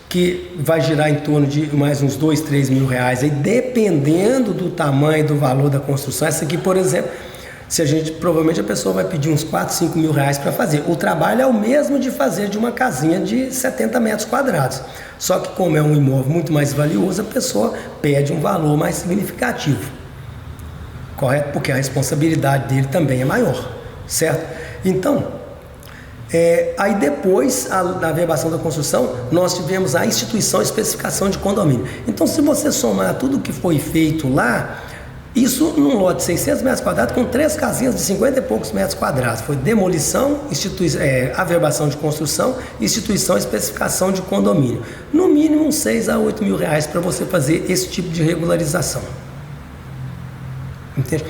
que vai girar em torno de mais uns R$2.000, R$3.000 aí, dependendo do tamanho e do valor da construção. Essa aqui, por exemplo, provavelmente a pessoa vai pedir uns R$4.000, R$5.000 para fazer. O trabalho é o mesmo de fazer de uma casinha de 70 metros quadrados. Só que, como é um imóvel muito mais valioso, a pessoa pede um valor mais significativo. Correto? Porque a responsabilidade dele também é maior, certo? Então, aí depois da averbação da construção, nós tivemos a instituição e especificação de condomínio. Então, se você somar tudo que foi feito lá, isso num lote de 600 metros quadrados com 3 casinhas de 50 e poucos metros quadrados. Foi demolição, averbação de construção, instituição e especificação de condomínio. No mínimo uns R$6.000 a R$8.000 para você fazer esse tipo de regularização. Entende?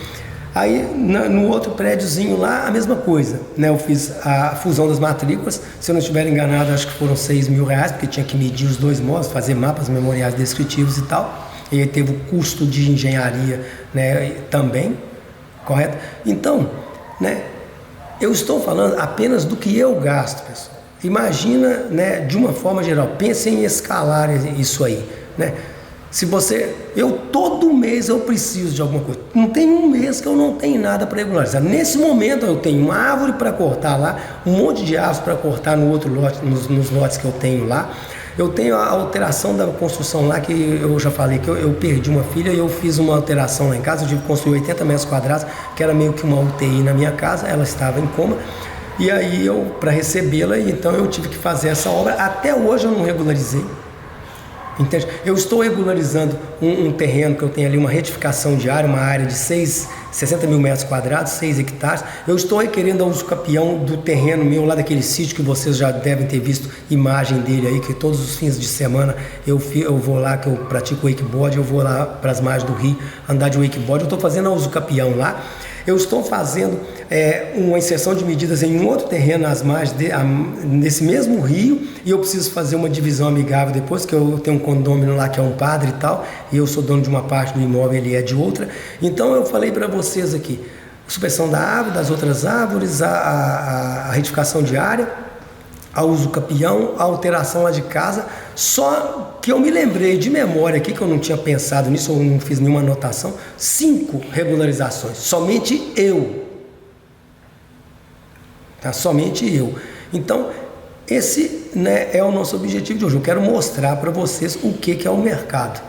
Aí no outro prédiozinho lá, a mesma coisa, né? Eu fiz a fusão das matrículas, se eu não estiver enganado, acho que foram R$6.000, porque tinha que medir os 2 módulos, fazer mapas memoriais descritivos e tal. E aí teve o custo de engenharia, né, também, correto? Então, né, eu estou falando apenas do que eu gasto, pessoal. Imagina, né, de uma forma geral, pense em escalar isso aí, né? Eu todo mês eu preciso de alguma coisa. Não tem um mês que eu não tenho nada para regularizar. Nesse momento eu tenho uma árvore para cortar lá, um monte de árvores para cortar no outro lote, nos lotes que eu tenho lá. Eu tenho a alteração da construção lá, que eu já falei que eu perdi uma filha e eu fiz uma alteração lá em casa. Eu tive que construir 80 metros quadrados, que era meio que uma UTI na minha casa. Ela estava em coma. E aí para recebê-la, então eu tive que fazer essa obra. Até hoje eu não regularizei. Entende? Eu estou regularizando um terreno que eu tenho ali, uma retificação de área, uma área de 60 mil metros quadrados, 6 hectares. Eu estou requerendo a uso capião do terreno meu, lá daquele sítio que vocês já devem ter visto imagem dele aí, que todos os fins de semana eu vou lá, que eu pratico wakeboard, eu vou lá para as margens do rio andar de wakeboard. Eu estou fazendo a uso capião lá. Eu estou fazendo uma inserção de medidas em um outro terreno nas margens nesse mesmo rio, e eu preciso fazer uma divisão amigável depois, que eu tenho um condômino lá que é um padre e tal, e eu sou dono de uma parte do imóvel, ele é de outra. Então eu falei para vocês aqui, supressão da árvore, das outras árvores, a retificação de área, a uso capião, a alteração lá de casa. Só que eu me lembrei de memória aqui, que eu não tinha pensado nisso, eu não fiz nenhuma anotação, 5 regularizações, somente eu. Tá? Somente eu. Então, esse, né, é o nosso objetivo de hoje. Eu quero mostrar para vocês o que é o mercado.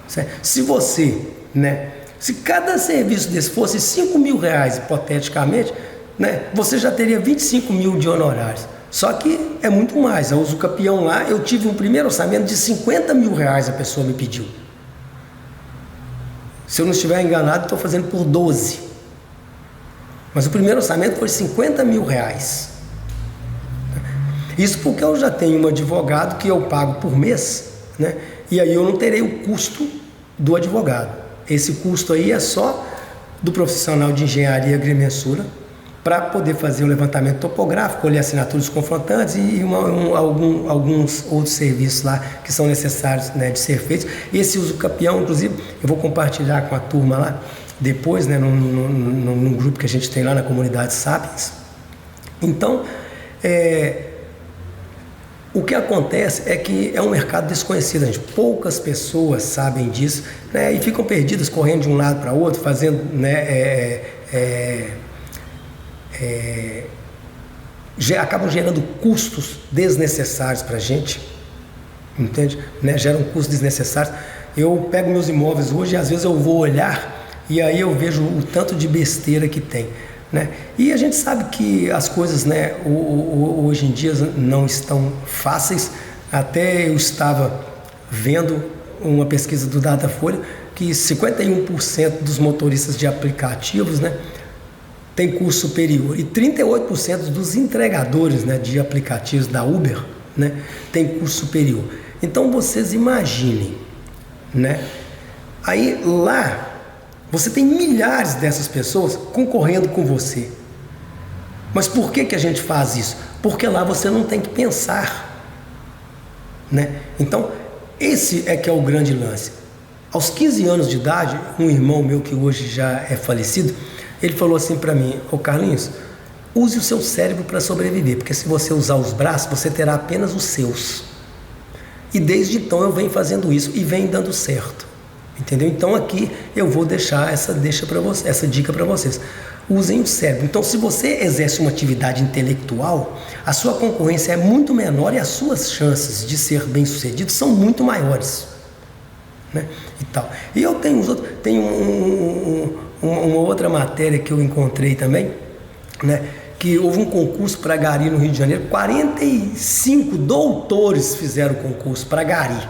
Certo? Se você, né, se cada serviço desse fosse R$5.000, hipoteticamente, né, você já teria 25 mil de honorários. Só que é muito mais. A uso capião lá, eu tive um primeiro orçamento de R$50 mil, a pessoa me pediu. Se eu não estiver enganado, estou fazendo por 12. Mas o primeiro orçamento foi R$50 mil. Isso porque eu já tenho um advogado que eu pago por mês, né? E aí eu não terei o custo do advogado. Esse custo aí é só do profissional de engenharia e agrimensura, para poder fazer o levantamento topográfico, colher assinaturas confrontantes e alguns outros serviços lá que são necessários, né, de ser feitos. Esse uso capião, inclusive, eu vou compartilhar com a turma lá depois, né, num grupo que a gente tem lá na comunidade Sapiens. Então, o que acontece é que é um mercado desconhecido, gente. Poucas pessoas sabem disso, né, e ficam perdidas, correndo de um lado para outro, fazendo, né, acabam gerando custos desnecessários para a gente, entende? Né? Geram custos desnecessários. Eu pego meus imóveis hoje e às vezes eu vou olhar e aí eu vejo o tanto de besteira que tem, né? E a gente sabe que as coisas, né, hoje em dia não estão fáceis. Até eu estava vendo uma pesquisa do Datafolha que 51% dos motoristas de aplicativos, né, tem curso superior, e 38% dos entregadores, né, de aplicativos da Uber, né, tem curso superior. Então vocês imaginem, né, aí lá você tem milhares dessas pessoas concorrendo com você. Mas por que a gente faz isso? Porque lá você não tem que pensar, né? Então esse é que é o grande lance. Aos 15 anos de idade, um irmão meu que hoje já é falecido, ele falou assim para mim: ô Carlinhos, use o seu cérebro para sobreviver, porque se você usar os braços, você terá apenas os seus. E desde então eu venho fazendo isso e vem dando certo, entendeu? Então aqui eu vou deixar essa dica para vocês. Usem o cérebro. Então, se você exerce uma atividade intelectual, a sua concorrência é muito menor e as suas chances de ser bem-sucedido são muito maiores, né? E tal. E eu tenho uma outra matéria que eu encontrei também, né, que houve um concurso para gari no Rio de Janeiro. 45 doutores fizeram o concurso para gari,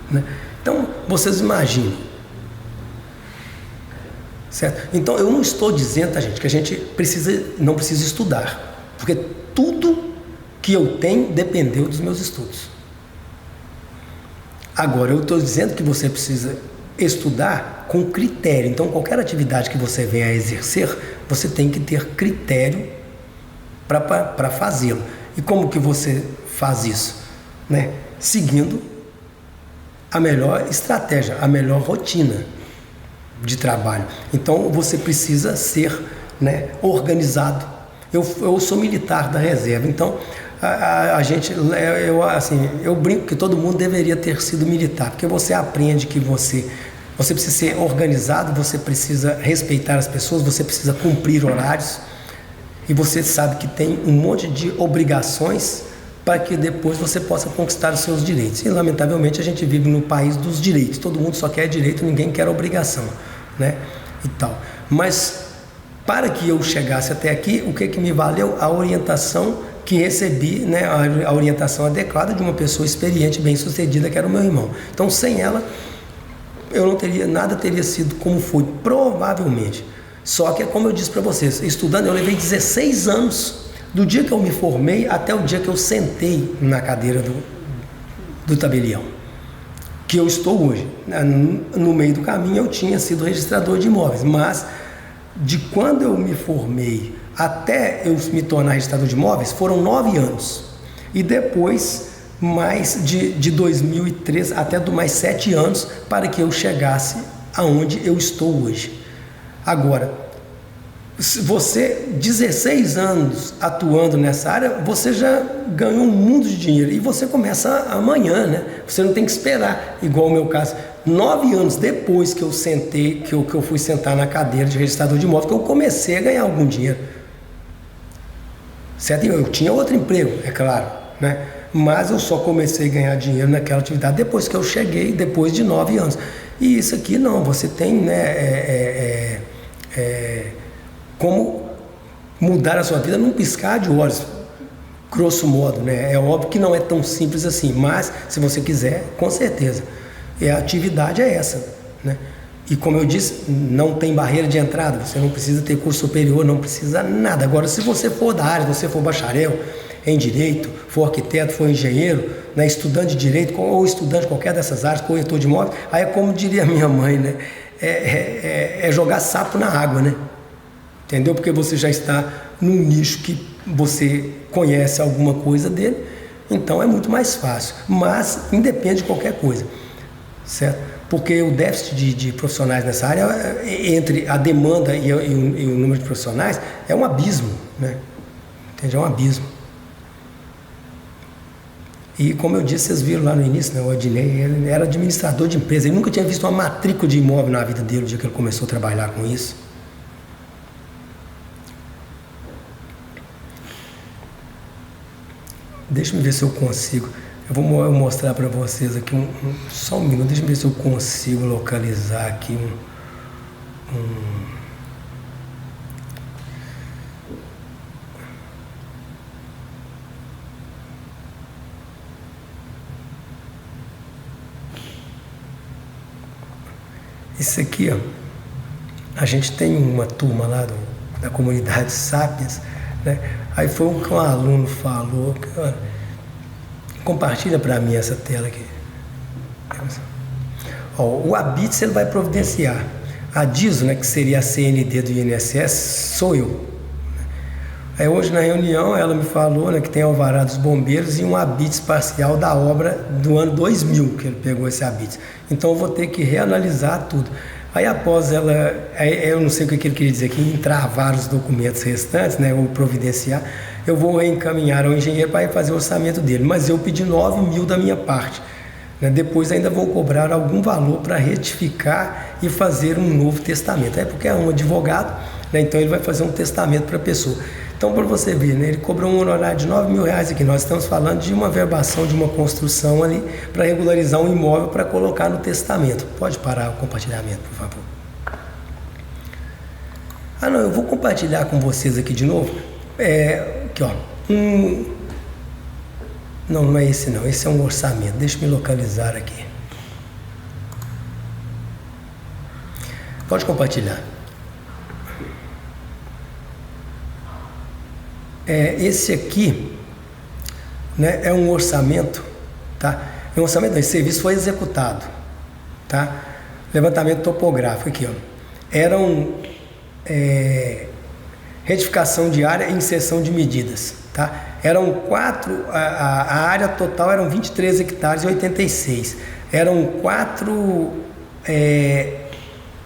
né? Então vocês imaginam, certo? Então eu não estou dizendo, tá, gente, que a gente não precisa estudar, porque tudo que eu tenho dependeu dos meus estudos. Agora eu estou dizendo que você precisa estudar com critério. Então qualquer atividade que você venha a exercer, você tem que ter critério para fazê-lo. E como que você faz isso, né? Seguindo a melhor estratégia, a melhor rotina de trabalho. Então você precisa ser, né, organizado. Eu sou militar da reserva, então Eu brinco que todo mundo deveria ter sido militar, porque você aprende que você precisa ser organizado, você precisa respeitar as pessoas, você precisa cumprir horários, e você sabe que tem um monte de obrigações para que depois você possa conquistar os seus direitos. E lamentavelmente a gente vive no país dos direitos, todo mundo só quer direito, ninguém quer obrigação, né? E tal. Mas para que eu chegasse até aqui, o que me valeu? A orientação que recebi, né? A orientação adequada de uma pessoa experiente, bem-sucedida, que era o meu irmão. Então, sem ela, nada teria sido como foi, provavelmente. Só que, como eu disse para vocês, estudando, eu levei 16 anos, do dia que eu me formei até o dia que eu sentei na cadeira do tabelião, que eu estou hoje. No meio do caminho eu tinha sido registrador de imóveis, mas de quando eu me formei até eu me tornar registrador de imóveis foram 9 anos. E depois mais de 2003 até mais 7 anos para que eu chegasse aonde eu estou hoje. Agora, se você 16 anos atuando nessa área, você já ganhou um mundo de dinheiro e você começa amanhã, né? Você não tem que esperar, igual o meu caso. 9 anos depois que eu sentei, que eu fui sentar na cadeira de registrador de imóveis, que eu comecei a ganhar algum dinheiro. Certo? Eu tinha outro emprego, é claro, né? Mas eu só comecei a ganhar dinheiro naquela atividade depois que eu cheguei, depois de 9 anos. E isso aqui não, você tem, né, como mudar a sua vida num piscar de olhos, grosso modo, né? É óbvio que não é tão simples assim, mas se você quiser, com certeza. E a atividade é essa, né? E como eu disse, não tem barreira de entrada, você não precisa ter curso superior, não precisa nada. Agora, se você for da área, se você for bacharel em direito, for arquiteto, for engenheiro, né, estudante de direito, ou estudante de qualquer dessas áreas, corretor de imóveis, aí é como diria minha mãe, né? É jogar sapo na água, né? Entendeu? Porque você já está num nicho que você conhece alguma coisa dele, então é muito mais fácil. Mas independe de qualquer coisa, certo? Porque o déficit de profissionais nessa área, entre a demanda e o número de profissionais, é um abismo, né? Entende? É um abismo. E como eu disse, vocês viram lá no início, né, o Odinei, ele era administrador de empresa, ele nunca tinha visto uma matrícula de imóvel na vida dele, no dia que ele começou a trabalhar com isso. Deixa eu ver se eu consigo. Eu vou mostrar para vocês aqui só um minuto. Deixa eu ver se eu consigo localizar aqui Isso aqui, ó. A gente tem uma turma lá da comunidade Sapiens, né? Aí foi um que um aluno falou, ó, compartilha para mim essa tela aqui. Ó, o ABITS ele vai providenciar. A DISO, né, que seria a CND do INSS, sou eu. Aí hoje na reunião ela me falou, né, que tem alvará dos bombeiros e um ABITS parcial da obra do ano 2000, que ele pegou esse ABITS. Então eu vou ter que reanalisar tudo. Aí após eu não sei o que ele queria dizer aqui, entravar os documentos restantes, né, ou providenciar, eu vou reencaminhar ao engenheiro para fazer o orçamento dele, mas eu pedi 9 mil da minha parte, né, depois ainda vou cobrar algum valor para retificar e fazer um novo testamento, porque é um advogado, né, então ele vai fazer um testamento para a pessoa. Então, para você ver, né, ele cobrou um honorário de 9 mil reais aqui. Nós estamos falando de uma verbação de uma construção ali para regularizar um imóvel para colocar no testamento. Pode parar o compartilhamento, por favor. Ah, não, eu vou compartilhar com vocês aqui de novo. Aqui, ó. Não, não é esse não. Esse é um orçamento. Deixa eu me localizar aqui. Pode compartilhar. Esse aqui, né, é um orçamento, tá? É um orçamento, esse serviço foi executado, tá? Levantamento topográfico aqui, ó. Eram retificação de área e inserção de medidas, tá? Eram 4, a área total eram 23 hectares e 86. Eram 4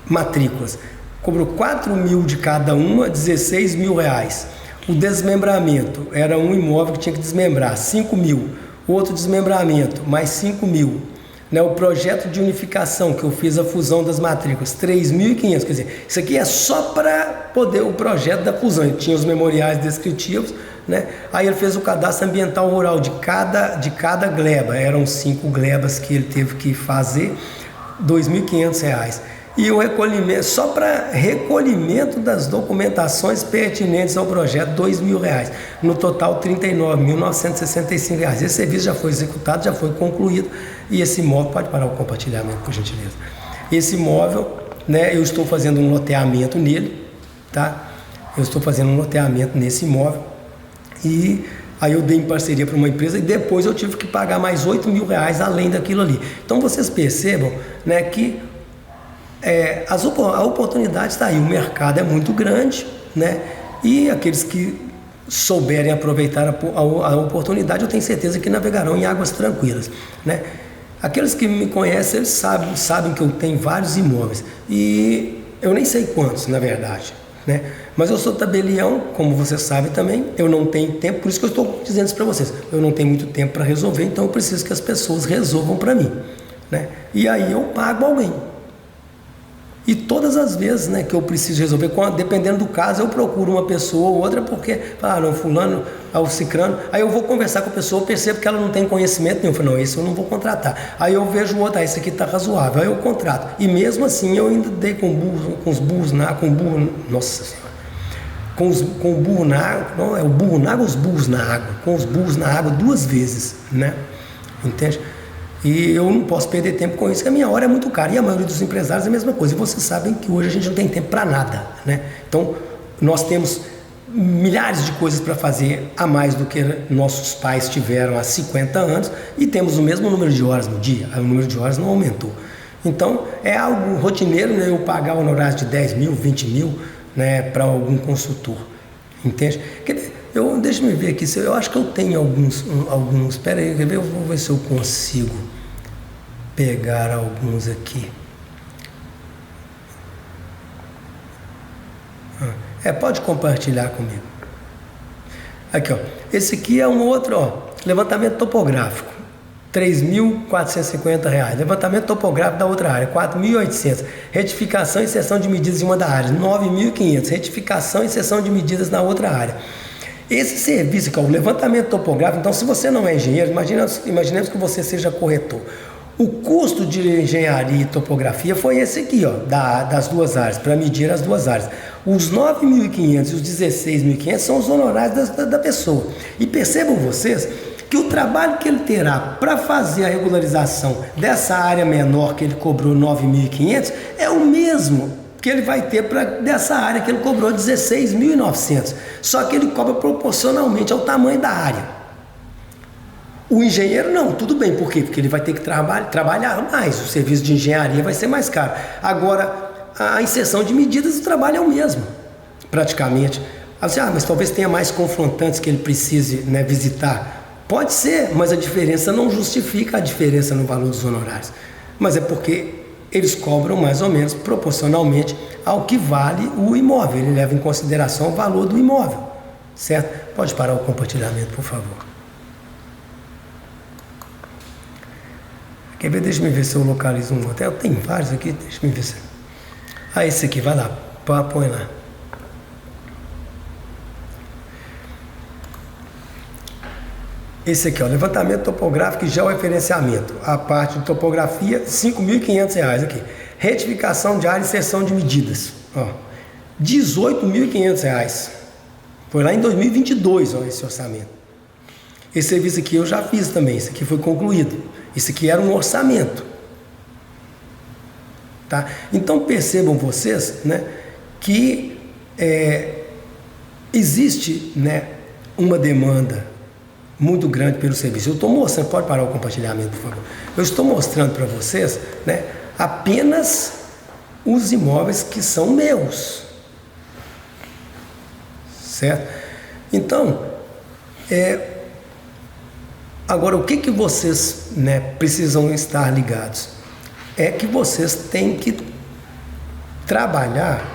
matrículas. Cobrou 4 mil de cada uma, 16 mil reais. O desmembramento era um imóvel que tinha que desmembrar, 5 mil. Outro desmembramento, mais 5 mil. Né? O projeto de unificação, que eu fiz a fusão das matrículas, 3.500. Quer dizer, isso aqui é só para poder o projeto da fusão. Ele tinha os memoriais descritivos, né? Aí ele fez o cadastro ambiental rural de cada gleba. Eram 5 glebas que ele teve que fazer, R$ 2.500. E o recolhimento, só para recolhimento das documentações pertinentes ao projeto, R$ 2.000. No total, R$ 39.965. Esse serviço já foi executado, já foi concluído. E esse imóvel, pode parar o compartilhamento, por gentileza. Esse imóvel, né, eu estou fazendo um loteamento nele, tá? Eu estou fazendo um loteamento nesse imóvel. E aí eu dei em parceria para uma empresa e depois eu tive que pagar mais R$ 8.000 além daquilo ali. Então vocês percebam, né, que a oportunidade está aí, o mercado é muito grande, né? E aqueles que souberem aproveitar a oportunidade, eu tenho certeza que navegarão em águas tranquilas, né? Aqueles que me conhecem, eles sabem que eu tenho vários imóveis e eu nem sei quantos, na verdade, né? Mas eu sou tabelião, como você sabe também, eu não tenho tempo, por isso que eu estou dizendo isso para vocês, eu não tenho muito tempo para resolver, então eu preciso que as pessoas resolvam para mim, né? E aí eu pago alguém. E todas as vezes, né, que eu preciso resolver, dependendo do caso, eu procuro uma pessoa ou outra, porque, não, fulano, o cicrano, aí eu vou conversar com a pessoa, percebo que ela não tem conhecimento nenhum, eu falo, não, esse eu não vou contratar. Aí eu vejo o outro, esse aqui está razoável, aí eu contrato. E mesmo assim eu ainda dei com os burros na água, nossa senhora, com o burro na água, não, é o burro na água ou os burros na água? Com os burros na água 2 vezes, né? Entende? E eu não posso perder tempo com isso, porque a minha hora é muito cara. E a maioria dos empresários é a mesma coisa. E vocês sabem que hoje a gente não tem tempo para nada, né? Então, nós temos milhares de coisas para fazer a mais do que nossos pais tiveram há 50 anos e temos o mesmo número de horas no dia. O número de horas não aumentou. Então, é algo rotineiro, né, eu pagar honorários de 10 mil, 20 mil, né, para algum consultor. Entende? Deixa eu ver aqui, eu acho que eu tenho alguns, espera aí, quer ver? Eu vou ver se eu consigo pegar alguns aqui. Pode compartilhar comigo. Aqui, ó, esse aqui é um outro, ó, levantamento topográfico, R$ 3.450. Levantamento topográfico da outra área, R$ 4.800. Retificação e inserção de medidas em uma da área, R$ 9.500. Retificação e inserção de medidas na outra área. Esse serviço, que é o levantamento topográfico, então se você não é engenheiro, imaginemos que você seja corretor. O custo de engenharia e topografia foi esse aqui, ó, das 2 áreas, para medir as 2 áreas. Os 9.500 e os 16.500 são os honorários da pessoa. E percebam vocês que o trabalho que ele terá para fazer a regularização dessa área menor que ele cobrou 9.500 é o mesmo que ele vai ter dessa área que ele cobrou 16.900, só que ele cobra proporcionalmente ao tamanho da área. O engenheiro não, tudo bem, por quê? Porque ele vai ter que trabalhar mais, o serviço de engenharia vai ser mais caro. Agora, a inserção de medidas, o trabalho é o mesmo, praticamente. Mas talvez tenha mais confrontantes que ele precise, né, visitar. Pode ser, mas a diferença não justifica a diferença no valor dos honorários. Mas é porque eles cobram mais ou menos proporcionalmente ao que vale o imóvel. Ele leva em consideração o valor do imóvel, certo? Pode parar o compartilhamento, por favor. Quer ver? Deixa eu ver se eu localizo um hotel. Tem vários aqui, deixa eu ver se... esse aqui, vai lá, põe lá. Esse aqui, ó, levantamento topográfico e georreferenciamento. A parte de topografia, R$ 5.500 aqui. Retificação de área e inserção de medidas, ó, R$ 18.500. Foi lá em 2022, ó, esse orçamento. Esse serviço aqui eu já fiz também, esse aqui foi concluído. Esse aqui era um orçamento. Tá? Então percebam vocês, né, que existe, né, uma demanda muito grande pelo serviço. Eu estou mostrando, pode parar o compartilhamento, por favor. Eu estou mostrando para vocês, né, apenas os imóveis que são meus, certo? Então, agora o que vocês, né, precisam estar ligados? É que vocês têm que trabalhar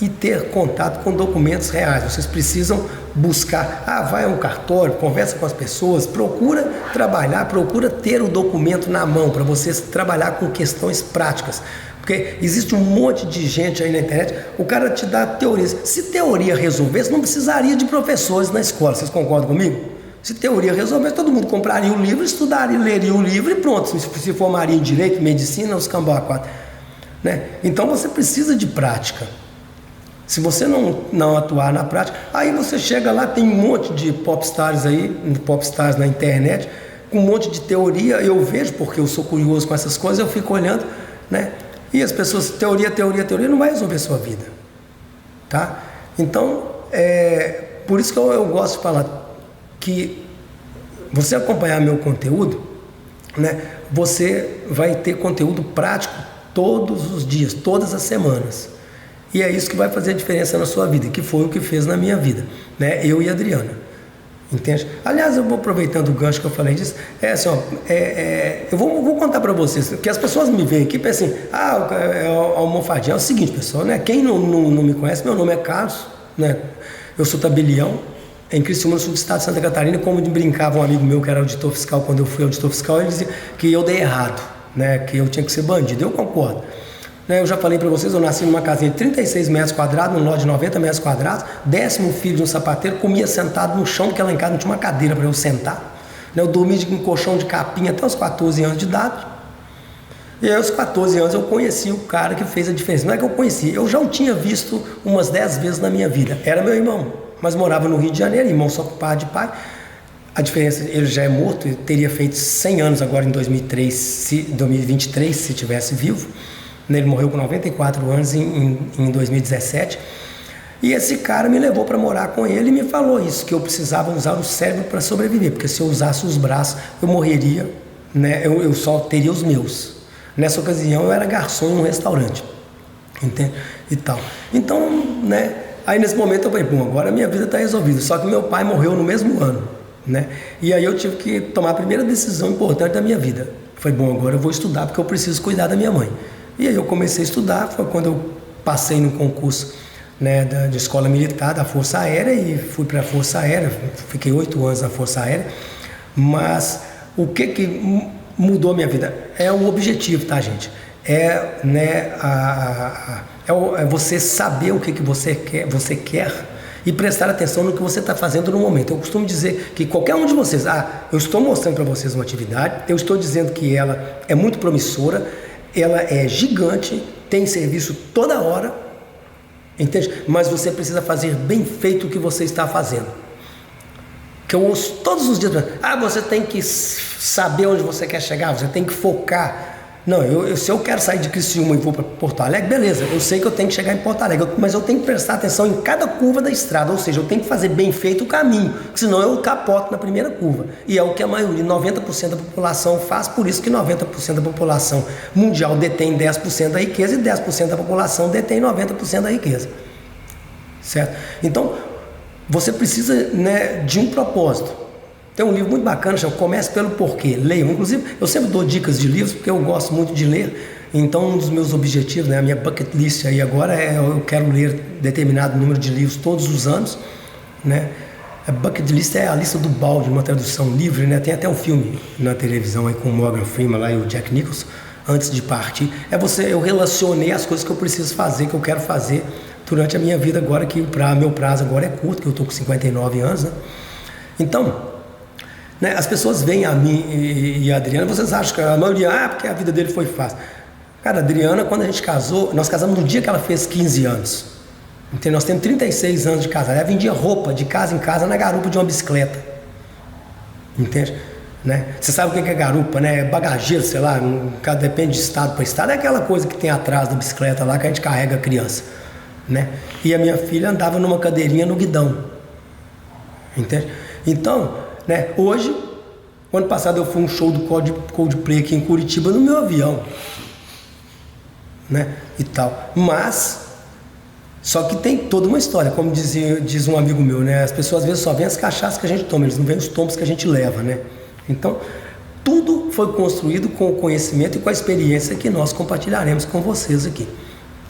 e ter contato com documentos reais. Vocês precisam buscar, vai a um cartório, conversa com as pessoas, procura trabalhar, procura ter o documento na mão para você trabalhar com questões práticas. Porque existe um monte de gente aí na internet, o cara te dá teorias. Se teoria resolvesse, não precisaria de professores na escola, vocês concordam comigo? Se teoria resolvesse, todo mundo compraria o livro, estudaria, leria o livro e pronto, se formaria em direito, medicina, os cambau a quatro. Né? Então você precisa de prática. Se você não atuar na prática, aí você chega lá, tem um monte de popstars aí, popstars na internet, com um monte de teoria, eu vejo, porque eu sou curioso com essas coisas, eu fico olhando, né? E as pessoas, teoria, não vai resolver a sua vida, tá? Então, por isso que eu gosto de falar que você acompanhar meu conteúdo, né? Você vai ter conteúdo prático todos os dias, todas as semanas. E é isso que vai fazer a diferença na sua vida, que foi o que fez na minha vida, né? Eu e a Adriana. Entende? Aliás, eu vou aproveitando o gancho que eu falei disso, eu vou contar para vocês, que as pessoas me veem aqui e pensam assim, é almofadinha. É o seguinte, pessoal, né? Quem não me conhece, meu nome é Carlos, né? Eu sou tabelião, em Criciúma, no sul do estado de Santa Catarina. Como brincava um amigo meu que era auditor fiscal, quando eu fui auditor fiscal, ele dizia que eu dei errado, né? Que eu tinha que ser bandido. Eu concordo. Eu já falei para vocês, eu nasci numa casinha de 36 metros quadrados, num lote de 90 metros quadrados, 10º filho de um sapateiro, comia sentado no chão, porque lá em casa não tinha uma cadeira para eu sentar. Eu dormia em colchão de capinha até os 14 anos de idade. E aí aos 14 anos eu conheci o cara que fez a diferença. Não é que eu conheci, eu já o tinha visto umas 10 vezes na minha vida. Era meu irmão, mas morava no Rio de Janeiro, irmão só com pai de pai. A diferença, ele já é morto, ele teria feito 100 anos agora em 2023, se tivesse vivo. Ele morreu com 94 anos em 2017. E esse cara me levou para morar com ele e me falou isso, que eu precisava usar o cérebro para sobreviver, porque se eu usasse os braços eu morreria, né? Eu só teria os meus. Nessa ocasião eu era garçom em um restaurante, entende? E tal. Então, né? Aí nesse momento eu falei, bom, agora a minha vida está resolvida. Só que meu pai morreu no mesmo ano, né? E aí eu tive que tomar a primeira decisão importante da minha vida. Foi bom, agora eu vou estudar porque eu preciso cuidar da minha mãe. E aí eu comecei a estudar, foi quando eu passei no concurso, né, de escola militar, da Força Aérea, e fui para a Força Aérea, fiquei 8 anos na Força Aérea. Mas o que mudou a minha vida? É o objetivo, tá, gente? É você saber o que você quer e prestar atenção no que você está fazendo no momento. Eu costumo dizer que qualquer um de vocês, eu estou mostrando para vocês uma atividade, eu estou dizendo que ela é muito promissora, ela é gigante, tem serviço toda hora, entende? Mas você precisa fazer bem feito o que você está fazendo. Que eu ouço todos os dias, você tem que saber onde você quer chegar, você tem que focar. Não, se eu quero sair de Criciúma e vou para Porto Alegre, beleza, eu sei que eu tenho que chegar em Porto Alegre, mas eu tenho que prestar atenção em cada curva da estrada, ou seja, eu tenho que fazer bem feito o caminho, senão eu capoto na primeira curva. E é o que a maioria, 90% da população faz, por isso que 90% da população mundial detém 10% da riqueza e 10% da população detém 90% da riqueza. Certo? Então, você precisa, né, de um propósito. Tem um livro muito bacana, chama Comece pelo Porquê, leiam. Inclusive, eu sempre dou dicas de livros, porque eu gosto muito de ler. Então, um dos meus objetivos, né, a minha bucket list aí agora eu quero ler determinado número de livros todos os anos, né? A bucket list é a lista do balde, uma tradução livre, né? Tem até um filme na televisão aí com o Morgan Freeman lá e o Jack Nicholson, antes de partir. Eu relacionei as coisas que eu preciso fazer, que eu quero fazer durante a minha vida agora, que meu prazo agora é curto, que eu estou com 59 anos, né? Então, né, as pessoas veem a mim e a Adriana, vocês acham que a maioria, porque a vida dele foi fácil. Cara, a Adriana, quando a gente casou, nós casamos no dia que ela fez 15 anos. Então, nós temos 36 anos de casado. Ela vendia roupa de casa em casa na garupa de uma bicicleta. Entende? Né? Você sabe o que é garupa, né? Bagageiro, sei lá, depende de estado para estado. É aquela coisa que tem atrás da bicicleta lá que a gente carrega a criança. Né? E a minha filha andava numa cadeirinha no guidão. Entende? Então, né, hoje, ano passado eu fui um show do Coldplay aqui em Curitiba no meu avião, né, e tal. Mas, só que tem toda uma história, como diz um amigo meu, né, as pessoas às vezes só veem as cachaças que a gente toma, eles não veem os tombos que a gente leva, né. Então, tudo foi construído com o conhecimento e com a experiência que nós compartilharemos com vocês aqui,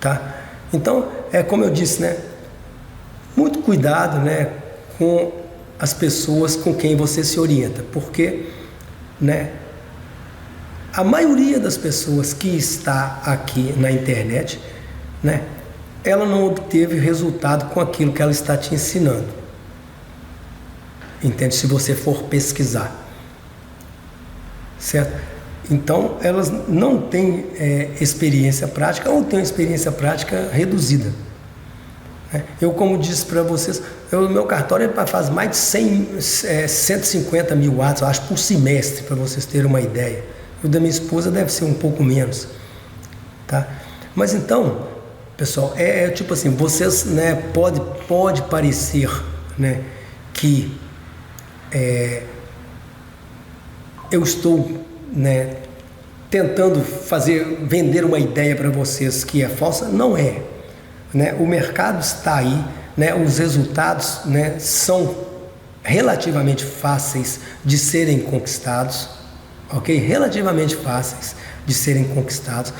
tá? Então, como eu disse, né, muito cuidado, né, com as pessoas com quem você se orienta, porque, né, a maioria das pessoas que está aqui na internet, né, ela não obteve resultado com aquilo que ela está te ensinando. Entende? Se você for pesquisar, certo? Então, elas não têm experiência prática ou têm uma experiência prática reduzida. Eu, como disse para vocês, o meu cartório faz mais de 150 mil atos, eu acho, por semestre, para vocês terem uma ideia. O da minha esposa deve ser um pouco menos, tá? Mas então, pessoal, tipo assim, vocês, né, pode parecer, né, que eu estou, né, tentando vender uma ideia para vocês que é falsa. Não é, né? O mercado está aí, né? Os resultados, né, são relativamente fáceis de serem conquistados, ok? Relativamente fáceis de serem conquistados.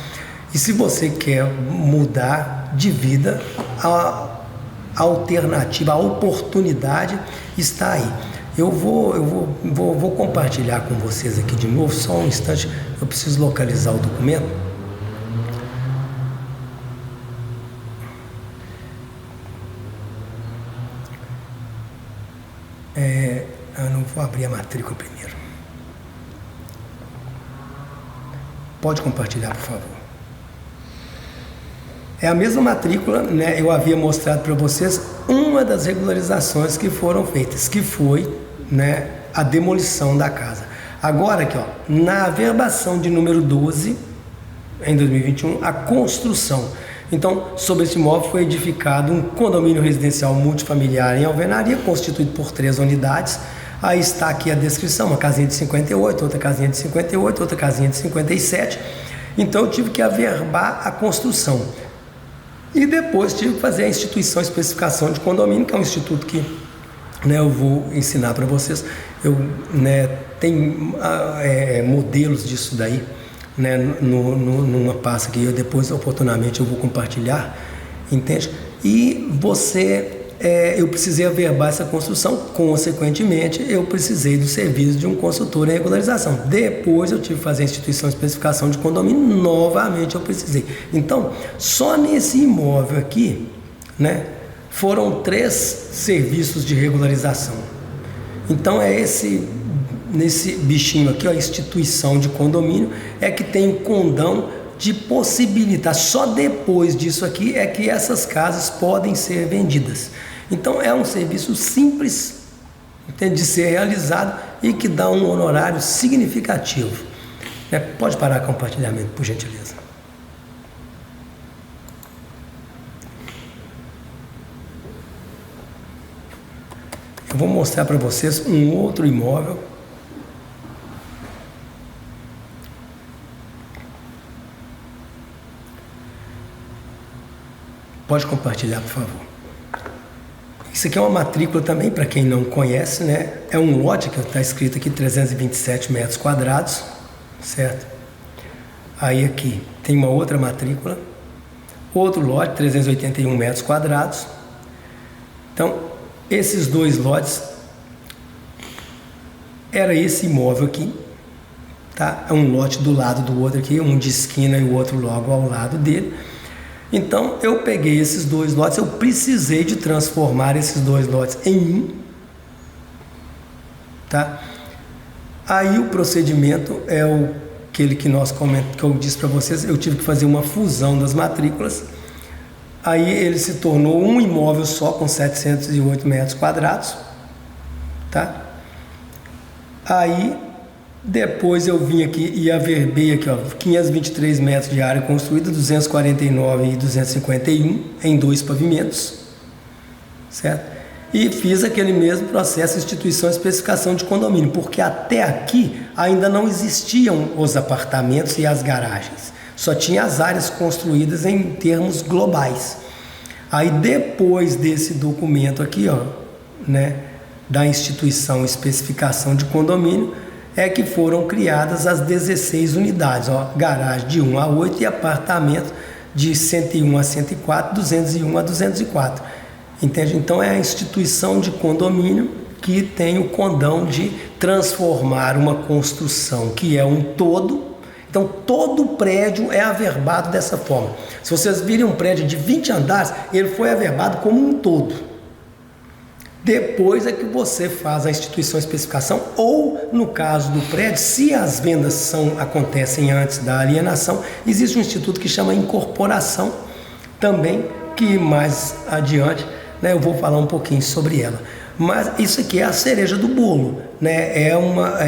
E se você quer mudar de vida, a alternativa, a oportunidade está aí. Eu vou compartilhar com vocês aqui de novo, só um instante, eu preciso localizar o documento. Eu não vou abrir a matrícula primeiro. Pode compartilhar, por favor. É a mesma matrícula, né? Eu havia mostrado para vocês uma das regularizações que foram feitas, que foi, né, a demolição da casa. Agora aqui, ó, na averbação de número 12, em 2021, a construção. Então, sobre esse imóvel foi edificado um condomínio residencial multifamiliar em alvenaria, constituído por 3 unidades. Aí está aqui a descrição, uma casinha de 58, outra casinha de 58, outra casinha de 57. Então, eu tive que averbar a construção. E depois tive que fazer a instituição especificação de condomínio, que é um instituto que, né, eu vou ensinar para vocês. Eu, né, tenho modelos disso daí, né, numa pasta que eu depois oportunamente eu vou compartilhar, entende? E eu precisei averbar essa construção, consequentemente eu precisei do serviço de um consultor em regularização. Depois eu tive que fazer a instituição de especificação de condomínio, novamente eu precisei. Então, só nesse imóvel aqui, né, foram 3 serviços de regularização. Então nesse bichinho aqui, ó, a instituição de condomínio, é que tem o condão de possibilitar, só depois disso aqui é que essas casas podem ser vendidas. Então é um serviço simples, entende, de ser realizado e que dá um honorário significativo. Pode parar o compartilhamento, por gentileza. Eu vou mostrar para vocês um outro imóvel. Pode compartilhar, por favor. Isso aqui é uma matrícula também, para quem não conhece, né? É um lote que está escrito aqui 327 metros quadrados, certo? Aí aqui tem uma outra matrícula, outro lote, 381 metros quadrados. Então, esses 2 lotes, era esse imóvel aqui, tá? É um lote do lado do outro aqui, um de esquina e o outro logo ao lado dele. Então, eu peguei esses 2 lotes, eu precisei de transformar esses 2 lotes em um, tá? Aí o procedimento é aquele que eu disse para vocês, eu tive que fazer uma fusão das matrículas. Aí ele se tornou um imóvel só com 708 metros quadrados, tá? Aí depois eu vim aqui e averbei aqui, ó, 523 metros de área construída, 249 e 251 em 2 pavimentos, certo? E fiz aquele mesmo processo de instituição e especificação de condomínio, porque até aqui ainda não existiam os apartamentos e as garagens, só tinha as áreas construídas em termos globais. Aí depois desse documento aqui, ó, né, da instituição e especificação de condomínio, é que foram criadas as 16 unidades, ó, garagem de 1 a 8 e apartamento de 101 a 104, 201 a 204. Entende? Então é a instituição de condomínio que tem o condão de transformar uma construção que é um todo. Então todo prédio é averbado dessa forma. Se vocês virem um prédio de 20 andares, ele foi averbado como um todo. Depois é que você faz a instituição especificação, ou no caso do prédio, se as vendas acontecem antes da alienação, existe um instituto que chama incorporação também, que mais adiante, né, eu vou falar um pouquinho sobre ela. Mas isso aqui é a cereja do bolo, né?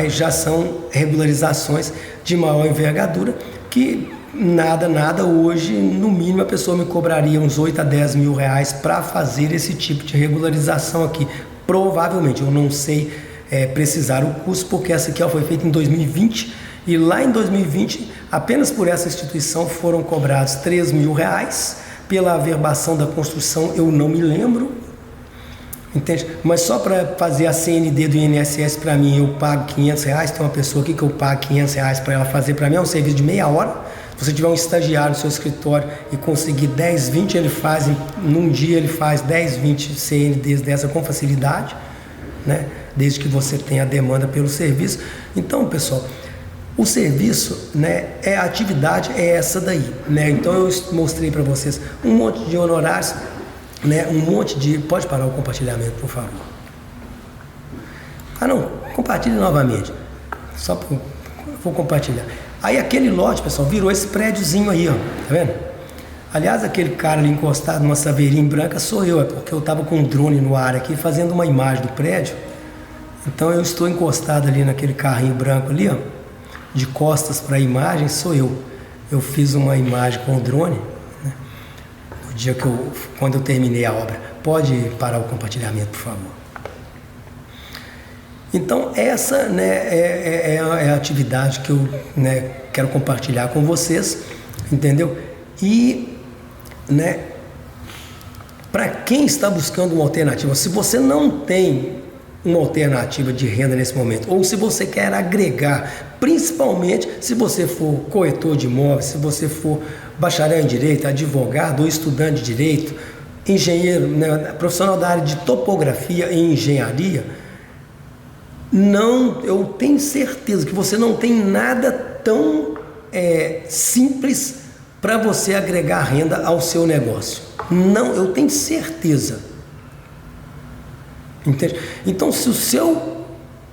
Já são regularizações de maior envergadura que nada hoje, no mínimo a pessoa me cobraria uns 8 a 10 mil reais para fazer esse tipo de regularização aqui. Provavelmente, eu não sei precisar o custo, porque essa aqui foi feita em 2020 e lá em 2020, apenas por essa instituição foram cobrados 3 mil reais. Pela averbação da construção eu não me lembro, entende? Mas só para fazer a CND do INSS para mim eu pago 500 reais. Tem uma pessoa aqui que eu pago 500 reais para ela fazer para mim, é um serviço de meia hora. Se você tiver um estagiário no seu escritório e conseguir 10, 20, ele faz, num dia ele faz 10, 20 CNDs dessa com facilidade, né? Desde que você tenha a demanda pelo serviço. Então, pessoal, o serviço, né, a atividade é essa daí, né? Então eu mostrei para vocês um monte de honorários, né, um monte de... Pode parar o compartilhamento, por favor. Ah não, compartilhe novamente. Só para... Vou compartilhar. Aí aquele lote, pessoal, virou esse prédiozinho aí, ó, tá vendo? Aliás, aquele cara ali encostado numa saveirinha branca sou eu, é porque eu estava com um drone no ar aqui fazendo uma imagem do prédio. Então eu estou encostado ali naquele carrinho branco ali, ó, de costas para a imagem, sou eu. Eu fiz uma imagem com o drone, né, no dia quando eu terminei a obra. Pode parar o compartilhamento, por favor. Então essa, né, é a atividade que eu, né, quero compartilhar com vocês, entendeu? E, né, para quem está buscando uma alternativa, se você não tem uma alternativa de renda nesse momento, ou se você quer agregar, principalmente se você for corretor de imóveis, se você for bacharel em direito, advogado ou estudante de direito, engenheiro, né, profissional da área de topografia e engenharia, não, eu tenho certeza que você não tem nada tão simples para você agregar renda ao seu negócio. Não, eu tenho certeza. Entende? Então, se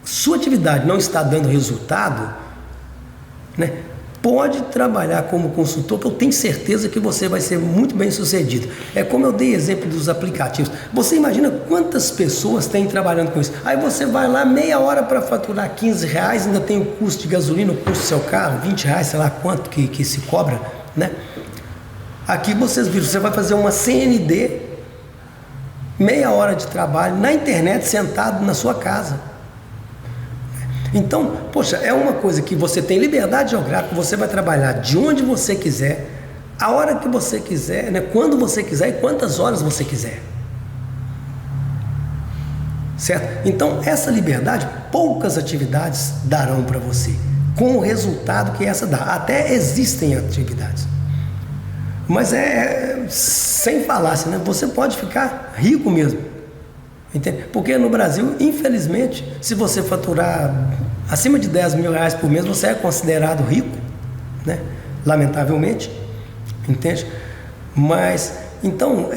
sua atividade não está dando resultado, né, pode trabalhar como consultor, que eu tenho certeza que você vai ser muito bem sucedido. É como eu dei exemplo dos aplicativos. Você imagina quantas pessoas têm trabalhando com isso. Aí você vai lá meia hora para faturar 15 reais, ainda tem o custo de gasolina, o custo do seu carro, 20 reais, sei lá quanto que se cobra, né? Aqui vocês viram, você vai fazer uma CND, meia hora de trabalho na internet, sentado na sua casa. Então, poxa, é uma coisa que você tem liberdade geográfica, você vai trabalhar de onde você quiser, a hora que você quiser, né, quando você quiser e quantas horas você quiser. Certo? Então, essa liberdade, poucas atividades darão para você, com o resultado que essa dá. Até existem atividades. Mas sem falácia, né? Você pode ficar rico mesmo. Entende? Porque no Brasil, infelizmente, se você faturar acima de 10 mil reais por mês, você é considerado rico, né? Lamentavelmente, entende? Mas, então,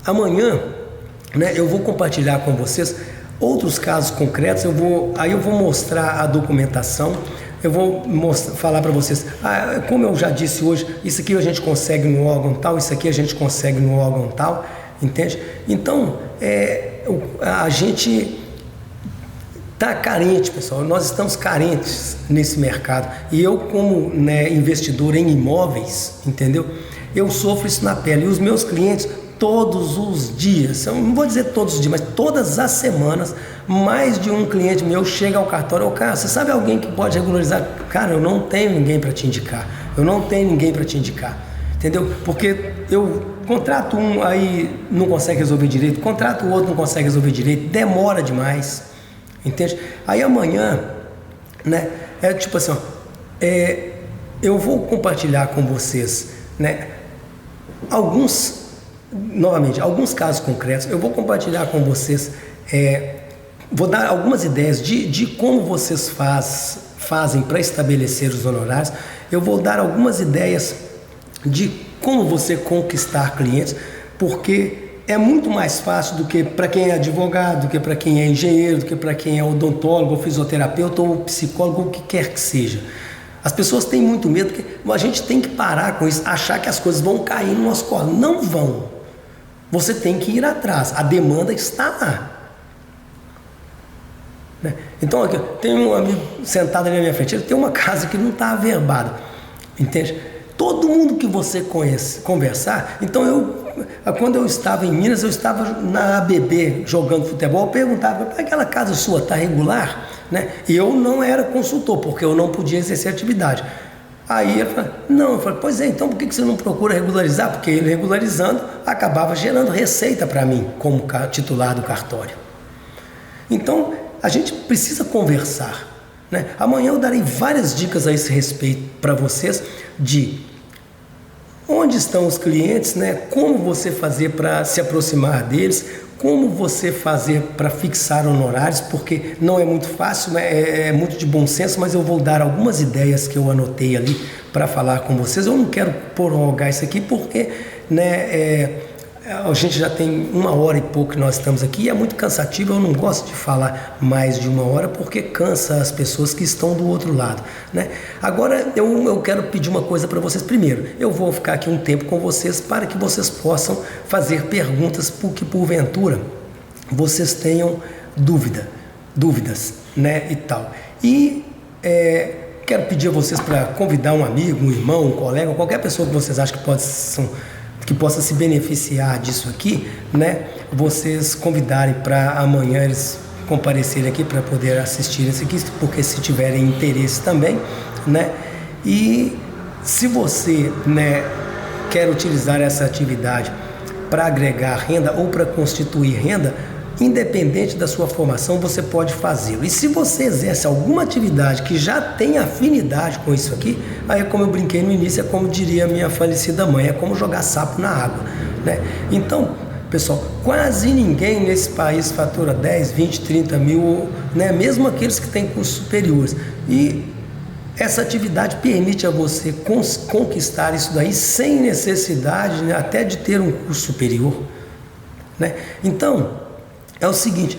amanhã, né, eu vou compartilhar com vocês outros casos concretos, aí eu vou mostrar a documentação, eu vou falar para vocês, como eu já disse hoje, isso aqui a gente consegue no órgão tal, isso aqui a gente consegue no órgão tal, entende? Então, a gente está carente, pessoal, nós estamos carentes nesse mercado. E eu, como, né, investidor em imóveis, entendeu? Eu sofro isso na pele. E os meus clientes, todos os dias, eu não vou dizer todos os dias, mas todas as semanas, mais de um cliente meu chega ao cartório: cara, você sabe alguém que pode regularizar? Cara, eu não tenho ninguém para te indicar. Eu não tenho ninguém para te indicar. Entendeu? Porque eu contrato um, aí não consegue resolver direito, contrato o outro, não consegue resolver direito, demora demais, entende? Aí amanhã, né, tipo assim, ó, eu vou compartilhar com vocês, né, alguns novamente, alguns casos concretos. Eu vou compartilhar com vocês, vou dar algumas ideias de como vocês fazem para estabelecer os honorários. Eu vou dar algumas ideias de como você conquistar clientes, porque é muito mais fácil do que para quem é advogado, do que para quem é engenheiro, do que para quem é odontólogo, ou fisioterapeuta, ou psicólogo, o que quer que seja. As pessoas têm muito medo, que a gente tem que parar com isso, achar que as coisas vão cair no nosso colo. Não vão. Você tem que ir atrás. A demanda está lá. Né? Então, aqui, tem um amigo sentado ali na minha frente, ele tem uma casa que não está averbada. Entende? Todo mundo que você conversar, então quando eu estava em Minas, eu estava na ABB jogando futebol, eu perguntava, aquela casa sua está regular? Né? E eu não era consultor, porque eu não podia exercer atividade. Aí ele falou, não, eu falei, pois é, então por que você não procura regularizar? Porque ele regularizando acabava gerando receita para mim, como titular do cartório. Então, a gente precisa conversar. Né? Amanhã eu darei várias dicas a esse respeito para vocês de onde estão os clientes, né? Como você fazer para se aproximar deles, como você fazer para fixar honorários, porque não é muito fácil, né? É muito de bom senso, mas eu vou dar algumas ideias que eu anotei ali para falar com vocês. Eu não quero prolongar isso aqui porque, né, a gente já tem 1 hora e pouco que nós estamos aqui e é muito cansativo. Eu não gosto de falar mais de 1 hora porque cansa as pessoas que estão do outro lado, né? Agora eu quero pedir uma coisa para vocês. Primeiro, eu vou ficar aqui um tempo com vocês para que vocês possam fazer perguntas porque porventura vocês tenham dúvidas, né, e tal. E quero pedir a vocês para convidar um amigo, um irmão, um colega, qualquer pessoa que vocês acham que possa se beneficiar disso aqui, né? Vocês convidarem para amanhã eles comparecerem aqui para poder assistir isso aqui, porque se tiverem interesse também, né? E se você, né, quer utilizar essa atividade para agregar renda ou para constituir renda, independente da sua formação, você pode fazê-lo. E se você exerce alguma atividade que já tem afinidade com isso aqui, aí, como eu brinquei no início, é como diria minha falecida mãe, é como jogar sapo na água, né? Então, pessoal, quase ninguém nesse país fatura 10, 20, 30 mil, né? Mesmo aqueles que têm cursos superiores. E essa atividade permite a você conquistar isso daí sem necessidade, né, até de ter um curso superior, né? Então, é o seguinte,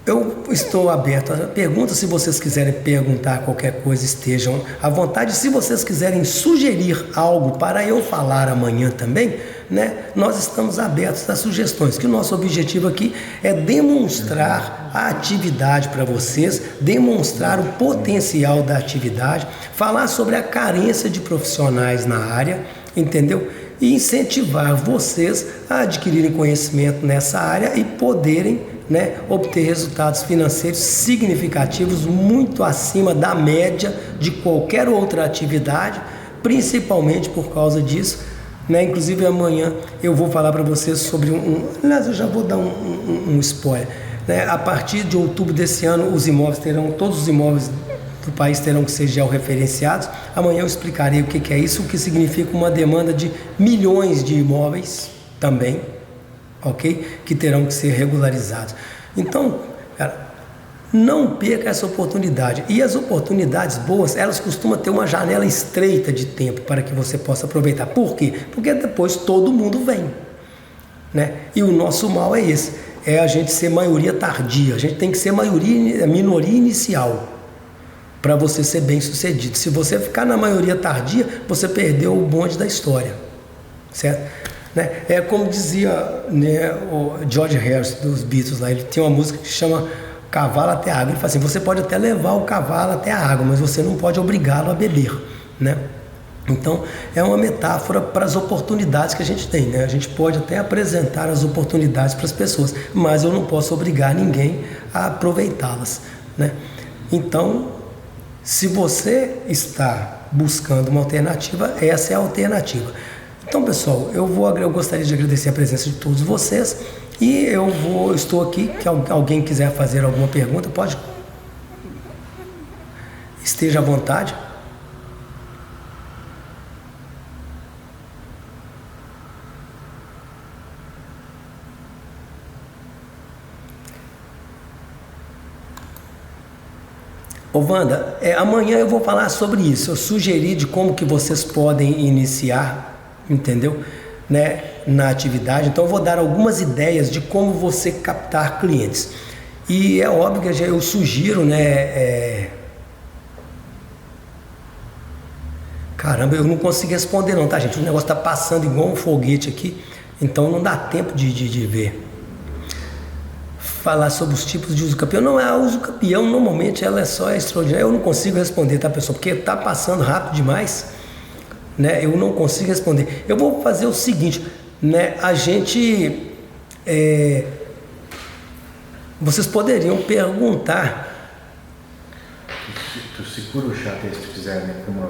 eu estou aberto a perguntas. Se vocês quiserem perguntar qualquer coisa, estejam à vontade. Se vocês quiserem sugerir algo para eu falar amanhã também, né, nós estamos abertos a sugestões, que o nosso objetivo aqui é demonstrar a atividade para vocês, demonstrar o potencial da atividade, falar sobre a carência de profissionais na área, entendeu? E incentivar vocês a adquirirem conhecimento nessa área e poderem, né, obter resultados financeiros significativos muito acima da média de qualquer outra atividade, principalmente por causa disso, né? Inclusive amanhã eu vou falar para vocês sobre aliás, eu já vou dar um spoiler, né? A partir de outubro desse ano, todos os imóveis do país terão que ser georreferenciados. Amanhã eu explicarei o que é isso, o que significa uma demanda de milhões de imóveis também, ok? Que terão que ser regularizados. Então, cara, não perca essa oportunidade. E as oportunidades boas, elas costumam ter uma janela estreita de tempo para que você possa aproveitar. Por quê? Porque depois todo mundo vem, né? E o nosso mal é esse, é a gente ser maioria tardia. A gente tem que ser minoria inicial para você ser bem sucedido. Se você ficar na maioria tardia, você perdeu o bonde da história, certo? Né? É como dizia, né, o George Harrison dos Beatles lá, ele tinha uma música que chama Cavalo até a Água. Ele fala assim, você pode até levar o cavalo até a água, mas você não pode obrigá-lo a beber, né? Então, é uma metáfora para as oportunidades que a gente tem, né? A gente pode até apresentar as oportunidades para as pessoas, mas eu não posso obrigar ninguém a aproveitá-las, né? Então, se você está buscando uma alternativa, essa é a alternativa. Então, pessoal, eu gostaria de agradecer a presença de todos vocês e estou aqui, que alguém quiser fazer alguma pergunta, esteja à vontade. Ô Wanda, amanhã eu vou falar sobre isso. Eu sugeri de como que vocês podem iniciar, entendeu? Né, na atividade. Então eu vou dar algumas ideias de como você captar clientes. E é óbvio que eu sugiro, né? Caramba, eu não consigo responder não, tá, gente? O negócio tá passando igual um foguete aqui, então não dá tempo de ver. Falar sobre os tipos de uso campeão. Não, a uso campeão normalmente ela é só extraordinária. Eu não consigo responder, tá, pessoal? Porque tá passando rápido demais, né? Eu não consigo responder. Eu vou fazer o seguinte, né? A gente... vocês poderiam perguntar... Tu segura o chat aí se tu quiser, né? Como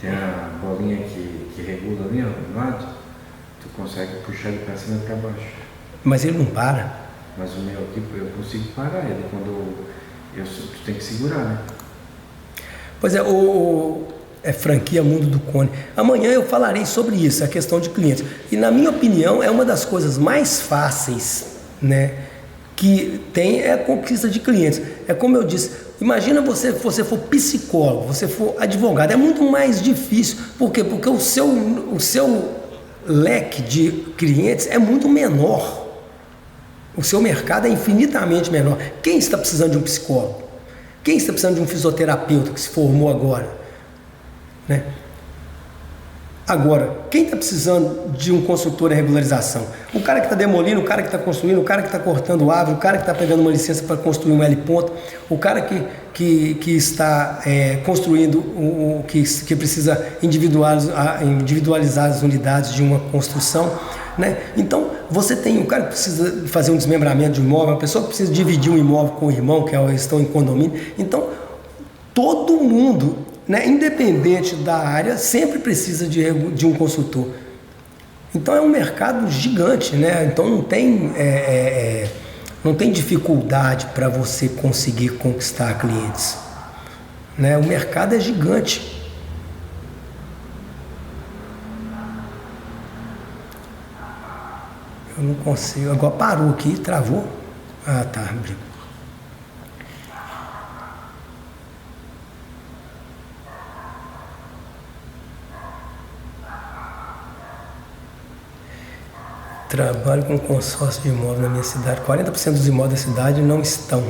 tem a bolinha que regula ali, ó, do lado. Tu consegue puxar ele pra cima e pra baixo. Mas ele não para. Mas o meu aqui, eu consigo parar ele quando tu tem que segurar, né? Pois é, franquia Mundo do Cone. Amanhã eu falarei sobre isso, a questão de clientes. E na minha opinião, é uma das coisas mais fáceis, né, que tem é a conquista de clientes. É como eu disse, imagina você for psicólogo, você for advogado, é muito mais difícil. Por quê? Porque o seu leque de clientes é muito menor. O seu mercado é infinitamente menor. Quem está precisando de um psicólogo? Quem está precisando de um fisioterapeuta que se formou agora? Né? Agora, quem está precisando de um consultor de regularização? O cara que está demolindo, o cara que está construindo, o cara que está cortando árvore, o cara que está pegando uma licença para construir um L ponto, o cara que está construindo, que precisa individualizar as unidades de uma construção. Né? Então, você tem um cara que precisa fazer um desmembramento de um imóvel, uma pessoa que precisa dividir um imóvel com o irmão, que estão em condomínio. Então, todo mundo, né, independente da área, sempre precisa de um consultor. Então, é um mercado gigante, né? Então, não tem dificuldade para você conseguir conquistar clientes. Né? O mercado é gigante. Eu não consigo. Agora parou aqui, travou. Ah, tá. Trabalho com consórcio de imóveis na minha cidade. 40% dos imóveis da cidade não estão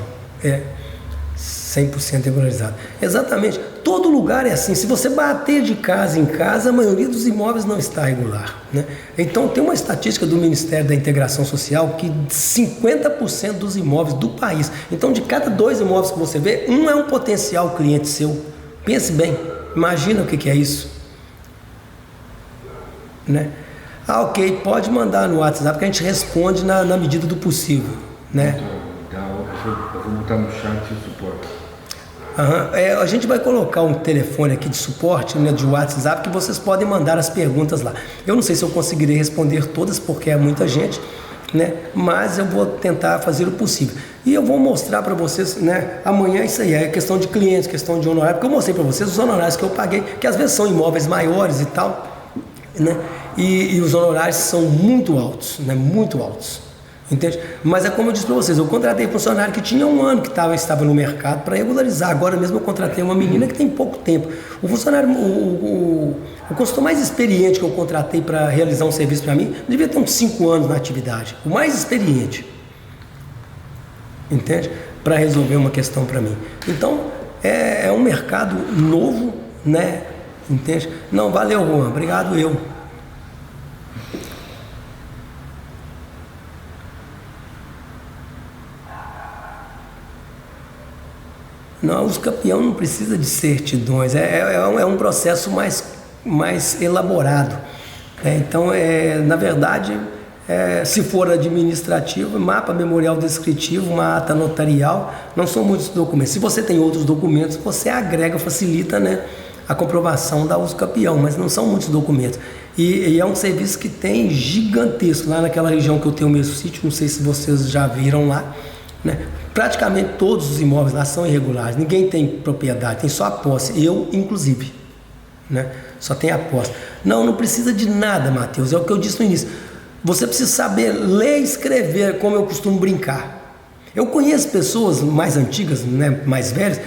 100% regularizados. Exatamente. Todo lugar é assim. Se você bater de casa em casa, a maioria dos imóveis não está regular. Né? Então, tem uma estatística do Ministério da Integração Social que 50% dos imóveis do país. Então, de cada 2 imóveis que você vê, um é um potencial cliente seu. Pense bem. Imagina o que é isso. Né? Ah, ok. Pode mandar no WhatsApp que a gente responde na medida do possível. Né? Eu vou botar no chat o suporte. A gente vai colocar um telefone aqui de suporte, né, de WhatsApp, que vocês podem mandar as perguntas lá. Eu não sei se eu conseguirei responder todas, porque é muita gente, né, mas eu vou tentar fazer o possível. E eu vou mostrar para vocês, né, amanhã isso aí, é questão de clientes, questão de honorário, porque eu mostrei para vocês os honorários que eu paguei, que às vezes são imóveis maiores e tal, né, e os honorários são muito altos, né, muito altos. Entende? Mas é como eu disse para vocês, eu contratei funcionário que tinha 1 ano que estava no mercado para regularizar. Agora mesmo eu contratei uma menina que tem pouco tempo. O funcionário, o consultor mais experiente que eu contratei para realizar um serviço para mim, devia ter uns 5 anos na atividade. O mais experiente. Entende? Para resolver uma questão para mim. Então, é um mercado novo, né? Entende? Não, valeu, Juan. Obrigado, eu. Não, os campeão não precisa de certidões, é um processo mais elaborado. Então, na verdade, se for administrativo, mapa memorial descritivo, uma ata notarial, não são muitos documentos. Se você tem outros documentos, você agrega, facilita, né, a comprovação da uso campeão, mas não são muitos documentos. E é um serviço que tem gigantesco, lá naquela região que eu tenho o meu sítio, não sei se vocês já viram lá, né? Praticamente todos os imóveis lá são irregulares, ninguém tem propriedade, tem só a posse, eu inclusive, né? Só tem a posse. Não precisa de nada, Matheus, é o que eu disse no início. Você precisa saber ler e escrever, como eu costumo brincar. Eu conheço pessoas mais antigas, né, mais velhas,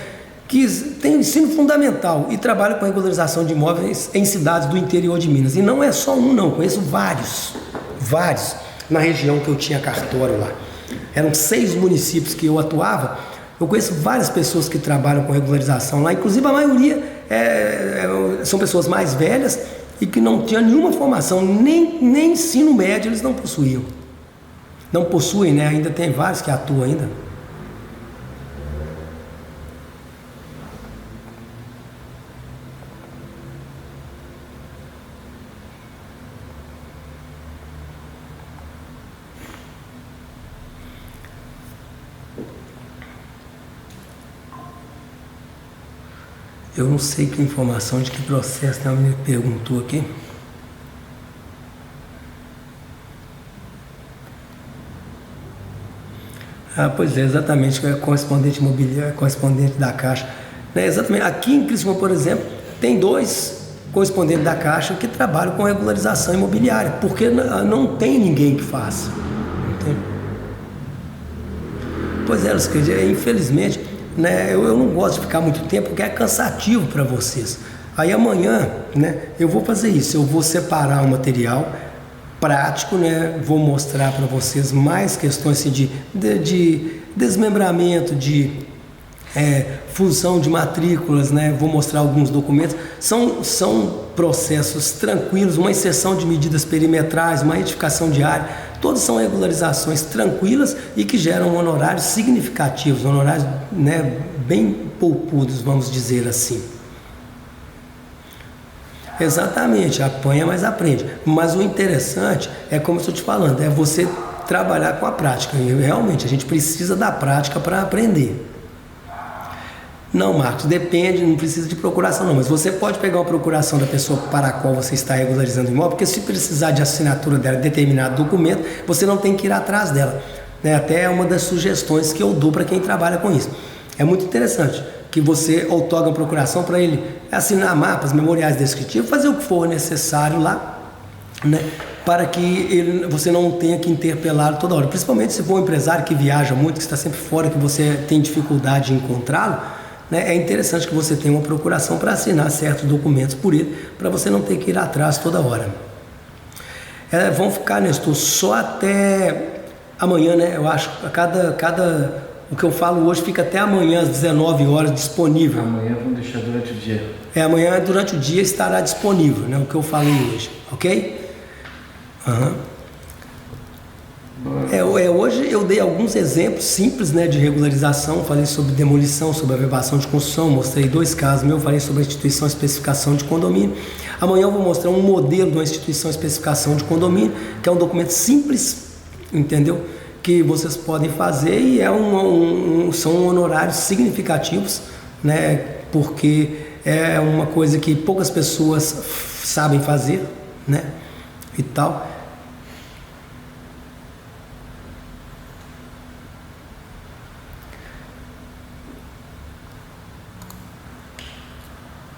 que tem ensino fundamental e trabalha com regularização de imóveis em cidades do interior de Minas. E não é só um não, conheço vários na região que eu tinha cartório lá. Eram 6 municípios que eu atuava. Eu conheço várias pessoas que trabalham com regularização lá, inclusive a maioria são pessoas mais velhas e que não tinham nenhuma formação, nem ensino médio eles não possuíam. Não possuem, né? Ainda tem vários que atuam ainda. Eu não sei que informação de que processo, né? Me perguntou aqui. Ah, pois é, exatamente, é correspondente imobiliário, correspondente da Caixa. Né, exatamente, aqui em Criciúma, por exemplo, tem 2 correspondentes da Caixa que trabalham com regularização imobiliária, porque não tem ninguém que faça. Entende? Pois é, infelizmente, né, eu não gosto de ficar muito tempo, porque é cansativo para vocês. Aí amanhã, né, eu vou fazer isso, eu vou separar o material prático, né, vou mostrar para vocês mais questões assim, de desmembramento, de fusão de matrículas, né, vou mostrar alguns documentos. São processos tranquilos, uma inserção de medidas perimetrais, uma retificação de área, todas são regularizações tranquilas e que geram honorários significativos, honorários, né, bem poupudos, vamos dizer assim. Exatamente, apanha, mas aprende. Mas o interessante é, como eu estou te falando, é você trabalhar com a prática. E realmente, a gente precisa da prática para aprender. Não, Marcos, depende, não precisa de procuração não, mas você pode pegar uma procuração da pessoa para a qual você está regularizando o imóvel, porque se precisar de assinatura dela de determinado documento, você não tem que ir atrás dela. Né? Até é uma das sugestões que eu dou para quem trabalha com isso. É muito interessante que você outorga uma procuração para ele assinar mapas, memoriais descritivos, fazer o que for necessário lá, né? Para que você não tenha que interpelá-lo toda hora. Principalmente se for um empresário que viaja muito, que está sempre fora, que você tem dificuldade em encontrá-lo, né? É interessante que você tenha uma procuração para assinar certos documentos por ele, para você não ter que ir atrás toda hora. Vão ficar, Nestor, só até amanhã, né? Eu acho que o que eu falo hoje fica até amanhã às 19 horas disponível. Amanhã vamos deixar durante o dia. Amanhã durante o dia estará disponível, né? O que eu falei hoje, ok? Uhum. Hoje eu dei alguns exemplos simples, né, de regularização, falei sobre demolição, sobre averbação de construção, mostrei 2 casos meus, falei sobre a instituição e especificação de condomínio. Amanhã eu vou mostrar um modelo de uma instituição e especificação de condomínio, que é um documento simples, entendeu? Que vocês podem fazer e são honorários significativos, né? Porque é uma coisa que poucas pessoas sabem fazer, né? E tal.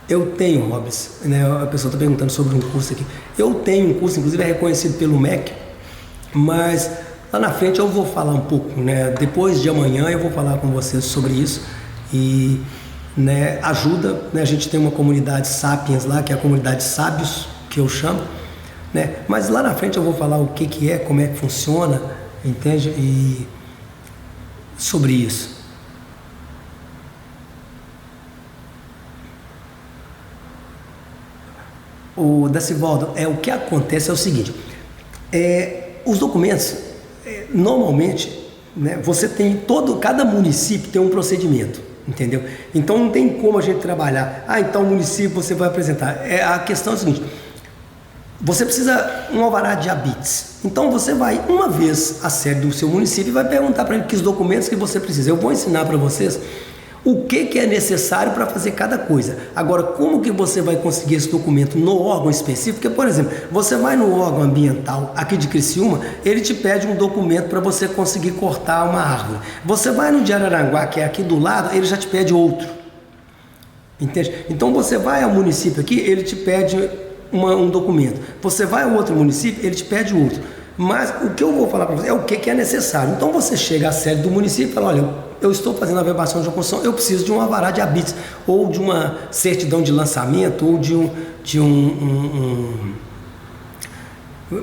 Eu tenho, Robson, né? A pessoa está perguntando sobre um curso aqui. Eu tenho um curso, inclusive é reconhecido pelo MEC, mas lá na frente eu vou falar um pouco, né? Depois de amanhã eu vou falar com vocês sobre isso e, né, ajuda, né? A gente tem uma comunidade Sapiens lá, que é a comunidade Sábios, que eu chamo, né? Mas lá na frente eu vou falar o que é, como é que funciona, entende? E sobre isso. O Dacivaldo, o que acontece é o seguinte, os documentos, normalmente, né, você tem cada município tem um procedimento, entendeu? Então não tem como a gente trabalhar, então o município você vai apresentar, a questão é a seguinte, você precisa um alvará de habites, então você vai uma vez à sede do seu município e vai perguntar para ele que os documentos que você precisa. Eu vou ensinar para vocês o que é necessário para fazer cada coisa. Agora, como que você vai conseguir esse documento no órgão específico? Porque, por exemplo, você vai no órgão ambiental aqui de Criciúma, ele te pede um documento para você conseguir cortar uma árvore. Você vai no de Araranguá, que é aqui do lado, ele já te pede outro. Entende? Então, você vai ao município aqui, ele te pede um documento. Você vai ao outro município, ele te pede outro. Mas o que eu vou falar para você é o que é necessário. Então você chega à sede do município e fala, olha, eu estou fazendo a averbação de uma construção, eu preciso de um alvará de habites, ou de uma certidão de lançamento, ou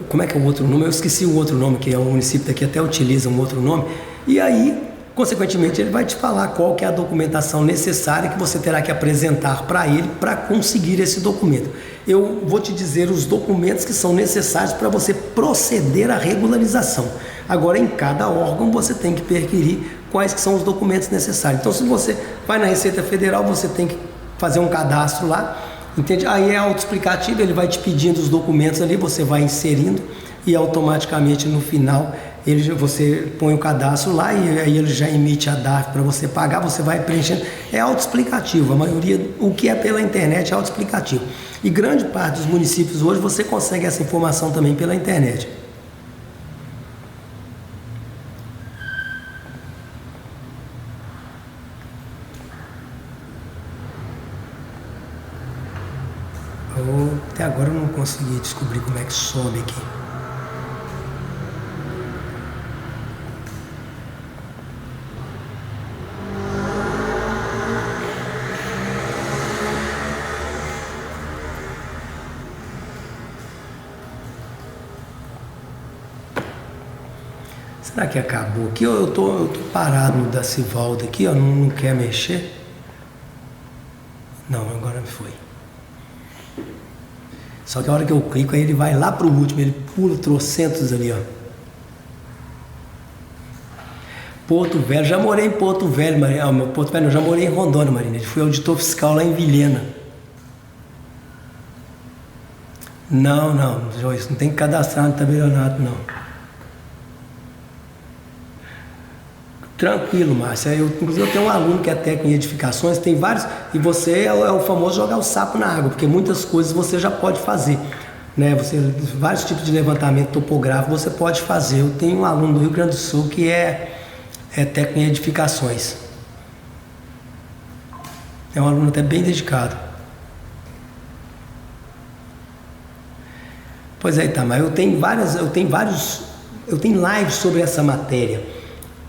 como é que é o outro nome? Eu esqueci o outro nome, que é o município daqui até utiliza um outro nome. E aí, consequentemente, ele vai te falar qual que é a documentação necessária que você terá que apresentar para ele para conseguir esse documento. Eu vou te dizer os documentos que são necessários para você proceder à regularização. Agora, em cada órgão, você tem que perquirir quais que são os documentos necessários. Então, se você vai na Receita Federal, você tem que fazer um cadastro lá, entende? Aí é autoexplicativo, ele vai te pedindo os documentos ali, você vai inserindo e automaticamente no final você põe o cadastro lá e aí ele já emite a DARF para você pagar, você vai preenchendo. É autoexplicativo, a maioria, o que é pela internet é autoexplicativo. E grande parte dos municípios hoje você consegue essa informação também pela internet. Até agora eu não consegui descobrir como é que sobe aqui. Será que acabou aqui? Eu tô parado no da Civaldo aqui, ó, não quer mexer? Não, agora foi. Só que a hora que eu clico, aí ele vai lá para o último, ele pula trocentos ali, ó. Porto Velho, já morei em Porto Velho, Marina. Porto Velho, eu já morei em Rondônia, Marina. Fui auditor fiscal lá em Vilhena. Não, Joyce, não tem que cadastrar no tabelionato, não. Tranquilo, Márcia. Inclusive, eu tenho um aluno que é técnico em edificações, tem vários, e você é o famoso jogar o sapo na água, porque muitas coisas você já pode fazer, né? Vários tipos de levantamento topográfico você pode fazer. Eu tenho um aluno do Rio Grande do Sul que é técnico em edificações. É um aluno até bem dedicado. Pois é, tá, mas eu tenho lives sobre essa matéria.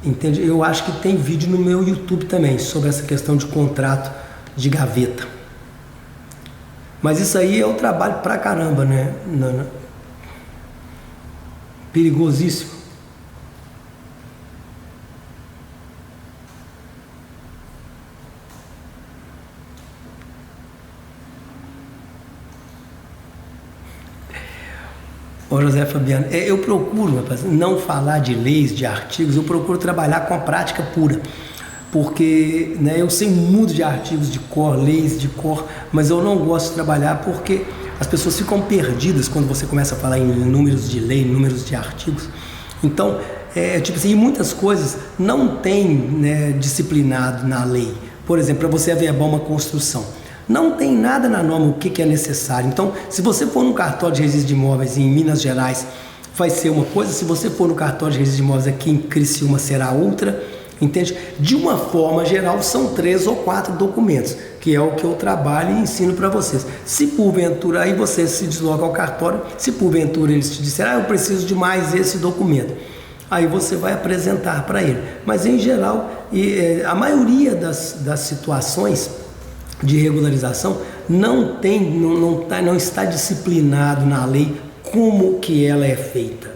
Entende? Eu acho que tem vídeo no meu YouTube também sobre essa questão de contrato de gaveta. Mas isso aí eu trabalho pra caramba, né? Perigosíssimo. Ô José Fabiano, eu procuro, rapaz, não falar de leis, de artigos, eu procuro trabalhar com a prática pura, porque, né, eu sei muito de artigos de cor, leis de cor, mas eu não gosto de trabalhar porque as pessoas ficam perdidas quando você começa a falar em números de lei, números de artigos. Então, tipo assim, muitas coisas não tem, né, disciplinado na lei. Por exemplo, para você averbar uma construção, não tem nada na norma o que é necessário. Então, se você for no cartório de registro de imóveis em Minas Gerais, vai ser uma coisa. Se você for no cartório de registro de imóveis aqui em Criciúma, será outra. Entende? De uma forma geral, são 3 ou 4 documentos, que é o que eu trabalho e ensino para vocês. Se porventura, aí você se desloca ao cartório, se porventura eles te disserem, eu preciso de mais esse documento, aí você vai apresentar para ele. Mas, em geral, a maioria das situações de regularização não está disciplinado na lei como que ela é feita.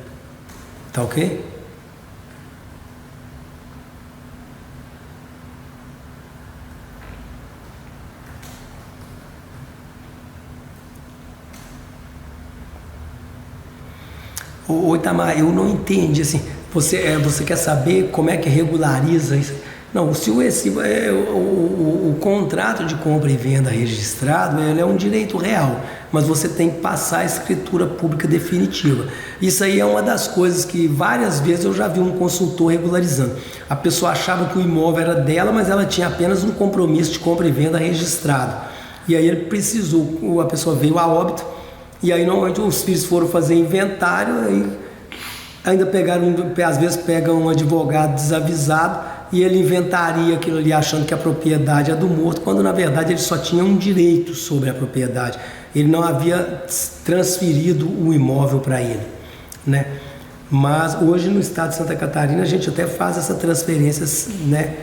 Tá ok? Ô Itamar, eu não entendi, assim, você quer saber como é que regulariza isso? Não, se o contrato de compra e venda registrado, ele é um direito real, mas você tem que passar a escritura pública definitiva. Isso aí é uma das coisas que várias vezes eu já vi um consultor regularizando. A pessoa achava que o imóvel era dela, mas ela tinha apenas um compromisso de compra e venda registrado. E aí ele precisou, a pessoa veio a óbito, e aí normalmente os filhos foram fazer inventário, aí ainda às vezes pegam um advogado desavisado, e ele inventaria aquilo ali achando que a propriedade é do morto, quando na verdade ele só tinha um direito sobre a propriedade. Ele não havia transferido o imóvel para ele, né? Mas hoje no estado de Santa Catarina a gente até faz essa transferência, né,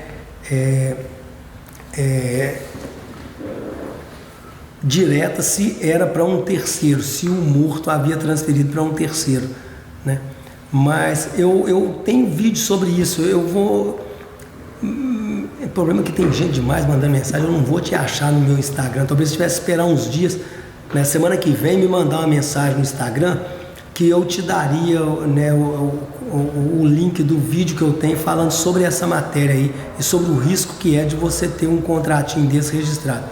direta, se era para um terceiro, se o morto havia transferido para um terceiro, né? Mas eu tenho vídeo sobre isso. Eu vou... O problema é que tem gente demais mandando mensagem. Eu não vou te achar no meu Instagram. Talvez se tivesse que esperar uns dias, na semana que vem, me mandar uma mensagem no Instagram, que eu te daria, né, o link do vídeo que eu tenho falando sobre essa matéria aí e sobre o risco que é de você ter um contratinho desse registrado.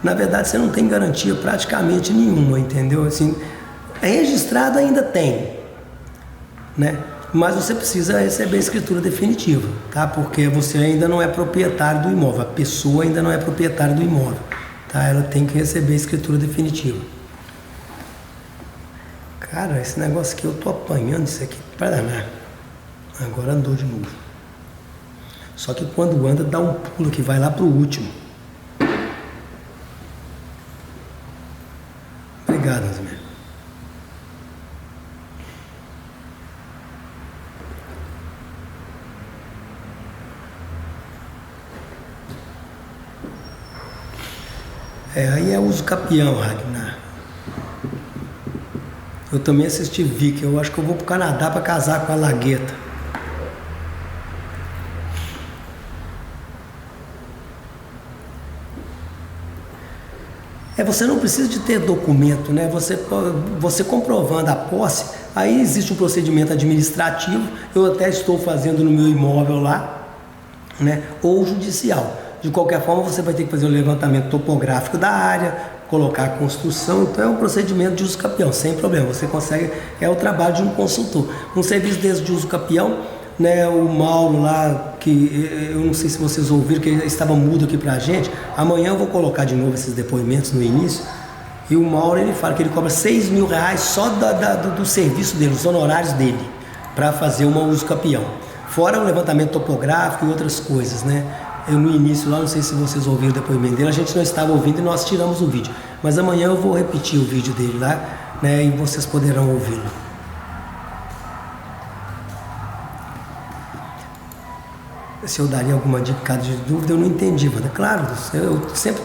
Na verdade, você não tem garantia praticamente nenhuma, entendeu? Assim, registrado ainda tem, né? Mas você precisa receber a escritura definitiva, tá? Porque você ainda não é proprietário do imóvel, a pessoa ainda não é proprietária do imóvel, tá? Ela tem que receber a escritura definitiva. Cara, esse negócio aqui, eu tô apanhando isso aqui para danar. Agora andou de novo. Só que quando anda, dá um pulo que vai lá pro último. Obrigado, Osmir. Aí é uso capião, Ragnar. Eu também assisti Vicky. Eu acho que eu vou pro Canadá para casar com a Lagueta. Você não precisa de ter documento, né? Você comprovando a posse, aí existe um procedimento administrativo. Eu até estou fazendo no meu imóvel lá, né? Ou judicial. De qualquer forma, você vai ter que fazer o levantamento topográfico da área, colocar a construção. Então é um procedimento de uso capião, sem problema. Você consegue, é o trabalho de um consultor. Um serviço desse de uso capião, né, o Mauro lá, que eu não sei se vocês ouviram, que ele estava mudo aqui pra gente. Amanhã eu vou colocar de novo esses depoimentos no início. E o Mauro, ele fala que ele cobra R$6.000 só do serviço dele, os honorários dele, para fazer uma uso capião. Fora o levantamento topográfico e outras coisas, né? Eu no início lá, não sei se vocês ouviram o depoimento dele, a gente não estava ouvindo e nós tiramos o vídeo. Mas amanhã eu vou repetir o vídeo dele lá, né, e vocês poderão ouvi-lo. Se eu daria alguma dica de dúvida, eu não entendi, mano. Claro, eu sempre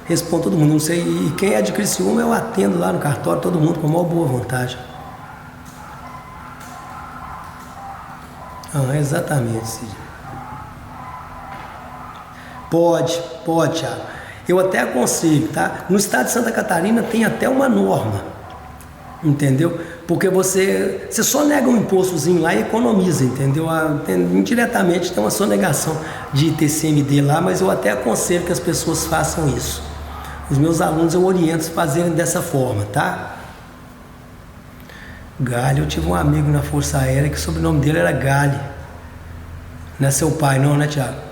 respondo todo mundo, não sei. E quem é de Criciúma, eu atendo lá no cartório, todo mundo com a maior boa vontade. Exatamente, Cid. Pode, Thiago. Eu até aconselho, tá? No estado de Santa Catarina tem até uma norma, entendeu? Porque você só nega um impostozinho lá e economiza, entendeu? Indiretamente tem uma sonegação de ITCMD lá, mas eu até aconselho que as pessoas façam isso. Os meus alunos eu oriento a fazerem dessa forma, tá? Galho, eu tive um amigo na Força Aérea que o sobrenome dele era Galho. Não é seu pai não, né, Thiago?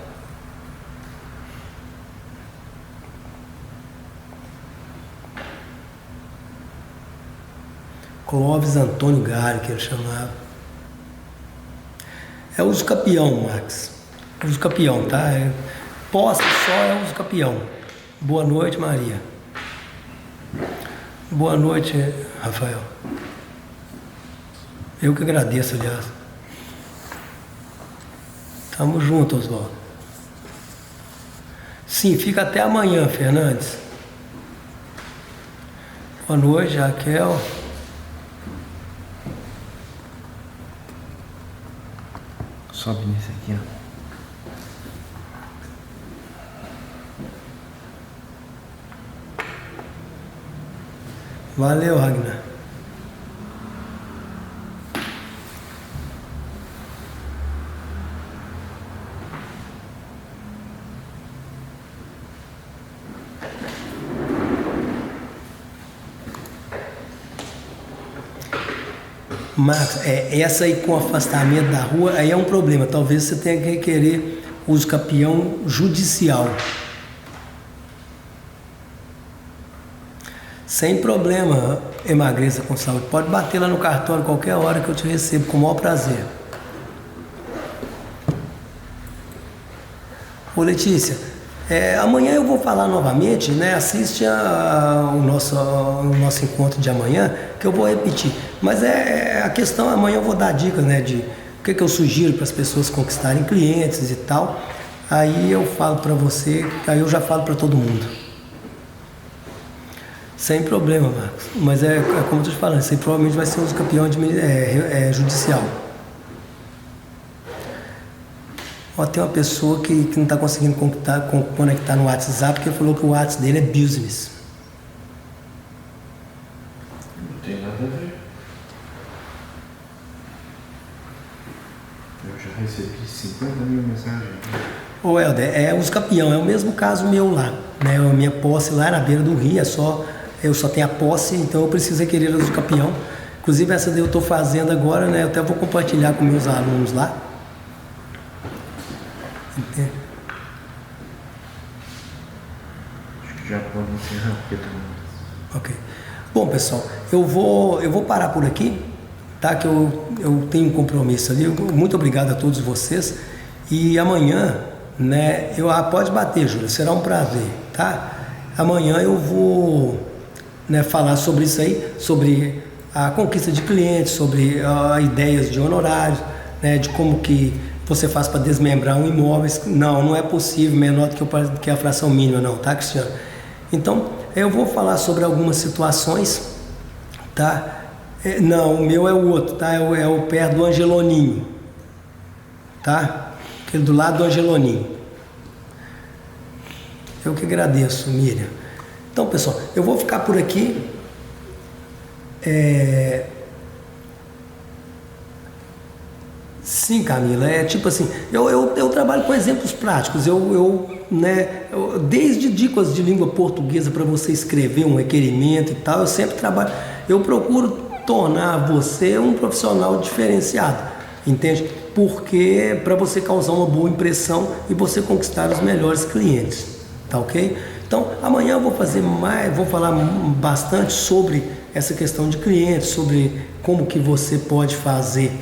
Clóvis Antônio Galho, que ele chamava. É uso capião, Max. Uso capião, tá? Posse só é uso capião. Boa noite, Maria. Boa noite, Rafael. Eu que agradeço, aliás. Tamo junto, Oswaldo. Sim, fica até amanhã, Fernandes. Boa noite, Raquel. Sobe nesse aqui, ó. Valeu, Ragnar. Marcos, essa aí com afastamento da rua, aí é um problema. Talvez você tenha que requerer uso capião judicial. Sem problema, emagreça com saúde. Pode bater lá no cartório qualquer hora que eu te recebo, com o maior prazer. Ô Letícia, Amanhã eu vou falar novamente, né? Assiste o nosso encontro de amanhã, que eu vou repetir. Mas a questão, amanhã eu vou dar dicas, né? De o que eu sugiro para as pessoas conquistarem clientes e tal. Aí eu falo para você, aí eu já falo para todo mundo. Sem problema, Marcos. Mas como eu estou te falando, isso aí provavelmente vai ser um campeão judicial. Ó, tem uma pessoa que não está conseguindo conectar no WhatsApp, porque falou que o WhatsApp dele é business. Não tem nada a ver. Eu já recebi 50 mil mensagens. Ô Helder, os campeão, é o mesmo caso meu lá, né? A minha posse lá na beira do rio, eu só tenho a posse, então eu preciso requerer os campeão. Inclusive essa daí eu estou fazendo agora, né? Eu até vou compartilhar com meus alunos lá. Acho que já pode encerrar, porque também. Ok. Bom, pessoal, eu vou parar por aqui, tá? Que eu tenho um compromisso ali. Muito obrigado a todos vocês. E amanhã, né? Pode bater, Júlia, será um prazer, tá? Amanhã eu vou, né, falar sobre isso aí, sobre a conquista de clientes, sobre ideias de honorários, né? De como que você faz para desmembrar um imóvel. Não é possível menor do que a fração mínima, não, tá, Cristiano? Então, eu vou falar sobre algumas situações, tá? Não, o meu é o outro, tá? É o pé do Angeloninho, tá? Aquele do lado do Angeloninho. Eu que agradeço, Miriam. Então, pessoal, eu vou ficar por aqui. Sim, Camila, tipo assim, eu trabalho com exemplos práticos, desde dicas de língua portuguesa para você escrever um requerimento e tal, eu sempre trabalho, eu procuro tornar você um profissional diferenciado, entende? Porque para você causar uma boa impressão e você conquistar os melhores clientes, tá ok? Então, amanhã eu vou falar bastante sobre essa questão de clientes, sobre como que você pode fazer,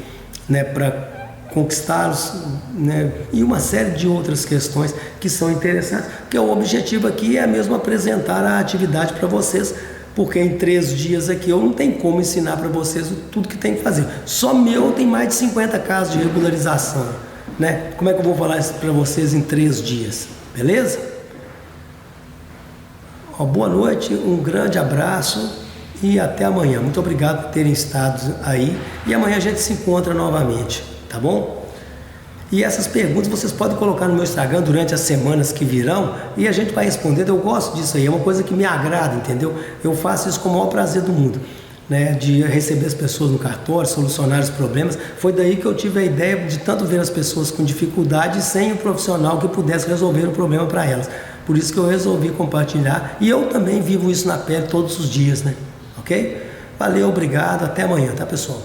né, para conquistá-los, né, e uma série de outras questões que são interessantes, porque o objetivo aqui é mesmo apresentar a atividade para vocês, porque em 3 dias aqui eu não tenho como ensinar para vocês tudo que tem que fazer. Só meu tem mais de 50 casos de regularização, né? Como é que eu vou falar isso para vocês em 3 dias? Beleza? Boa noite, um grande abraço e até amanhã. Muito obrigado por terem estado aí, e amanhã a gente se encontra novamente, tá bom? E essas perguntas vocês podem colocar no meu Instagram durante as semanas que virão e a gente vai respondendo. Eu gosto disso aí, é uma coisa que me agrada, entendeu? Eu faço isso com o maior prazer do mundo, né? De receber as pessoas no cartório, solucionar os problemas. Foi daí que eu tive a ideia de tanto ver as pessoas com dificuldade sem o profissional que pudesse resolver o problema para elas. Por isso que eu resolvi compartilhar, e eu também vivo isso na pele todos os dias, né? Ok? Valeu, obrigado, até amanhã, tá, pessoal?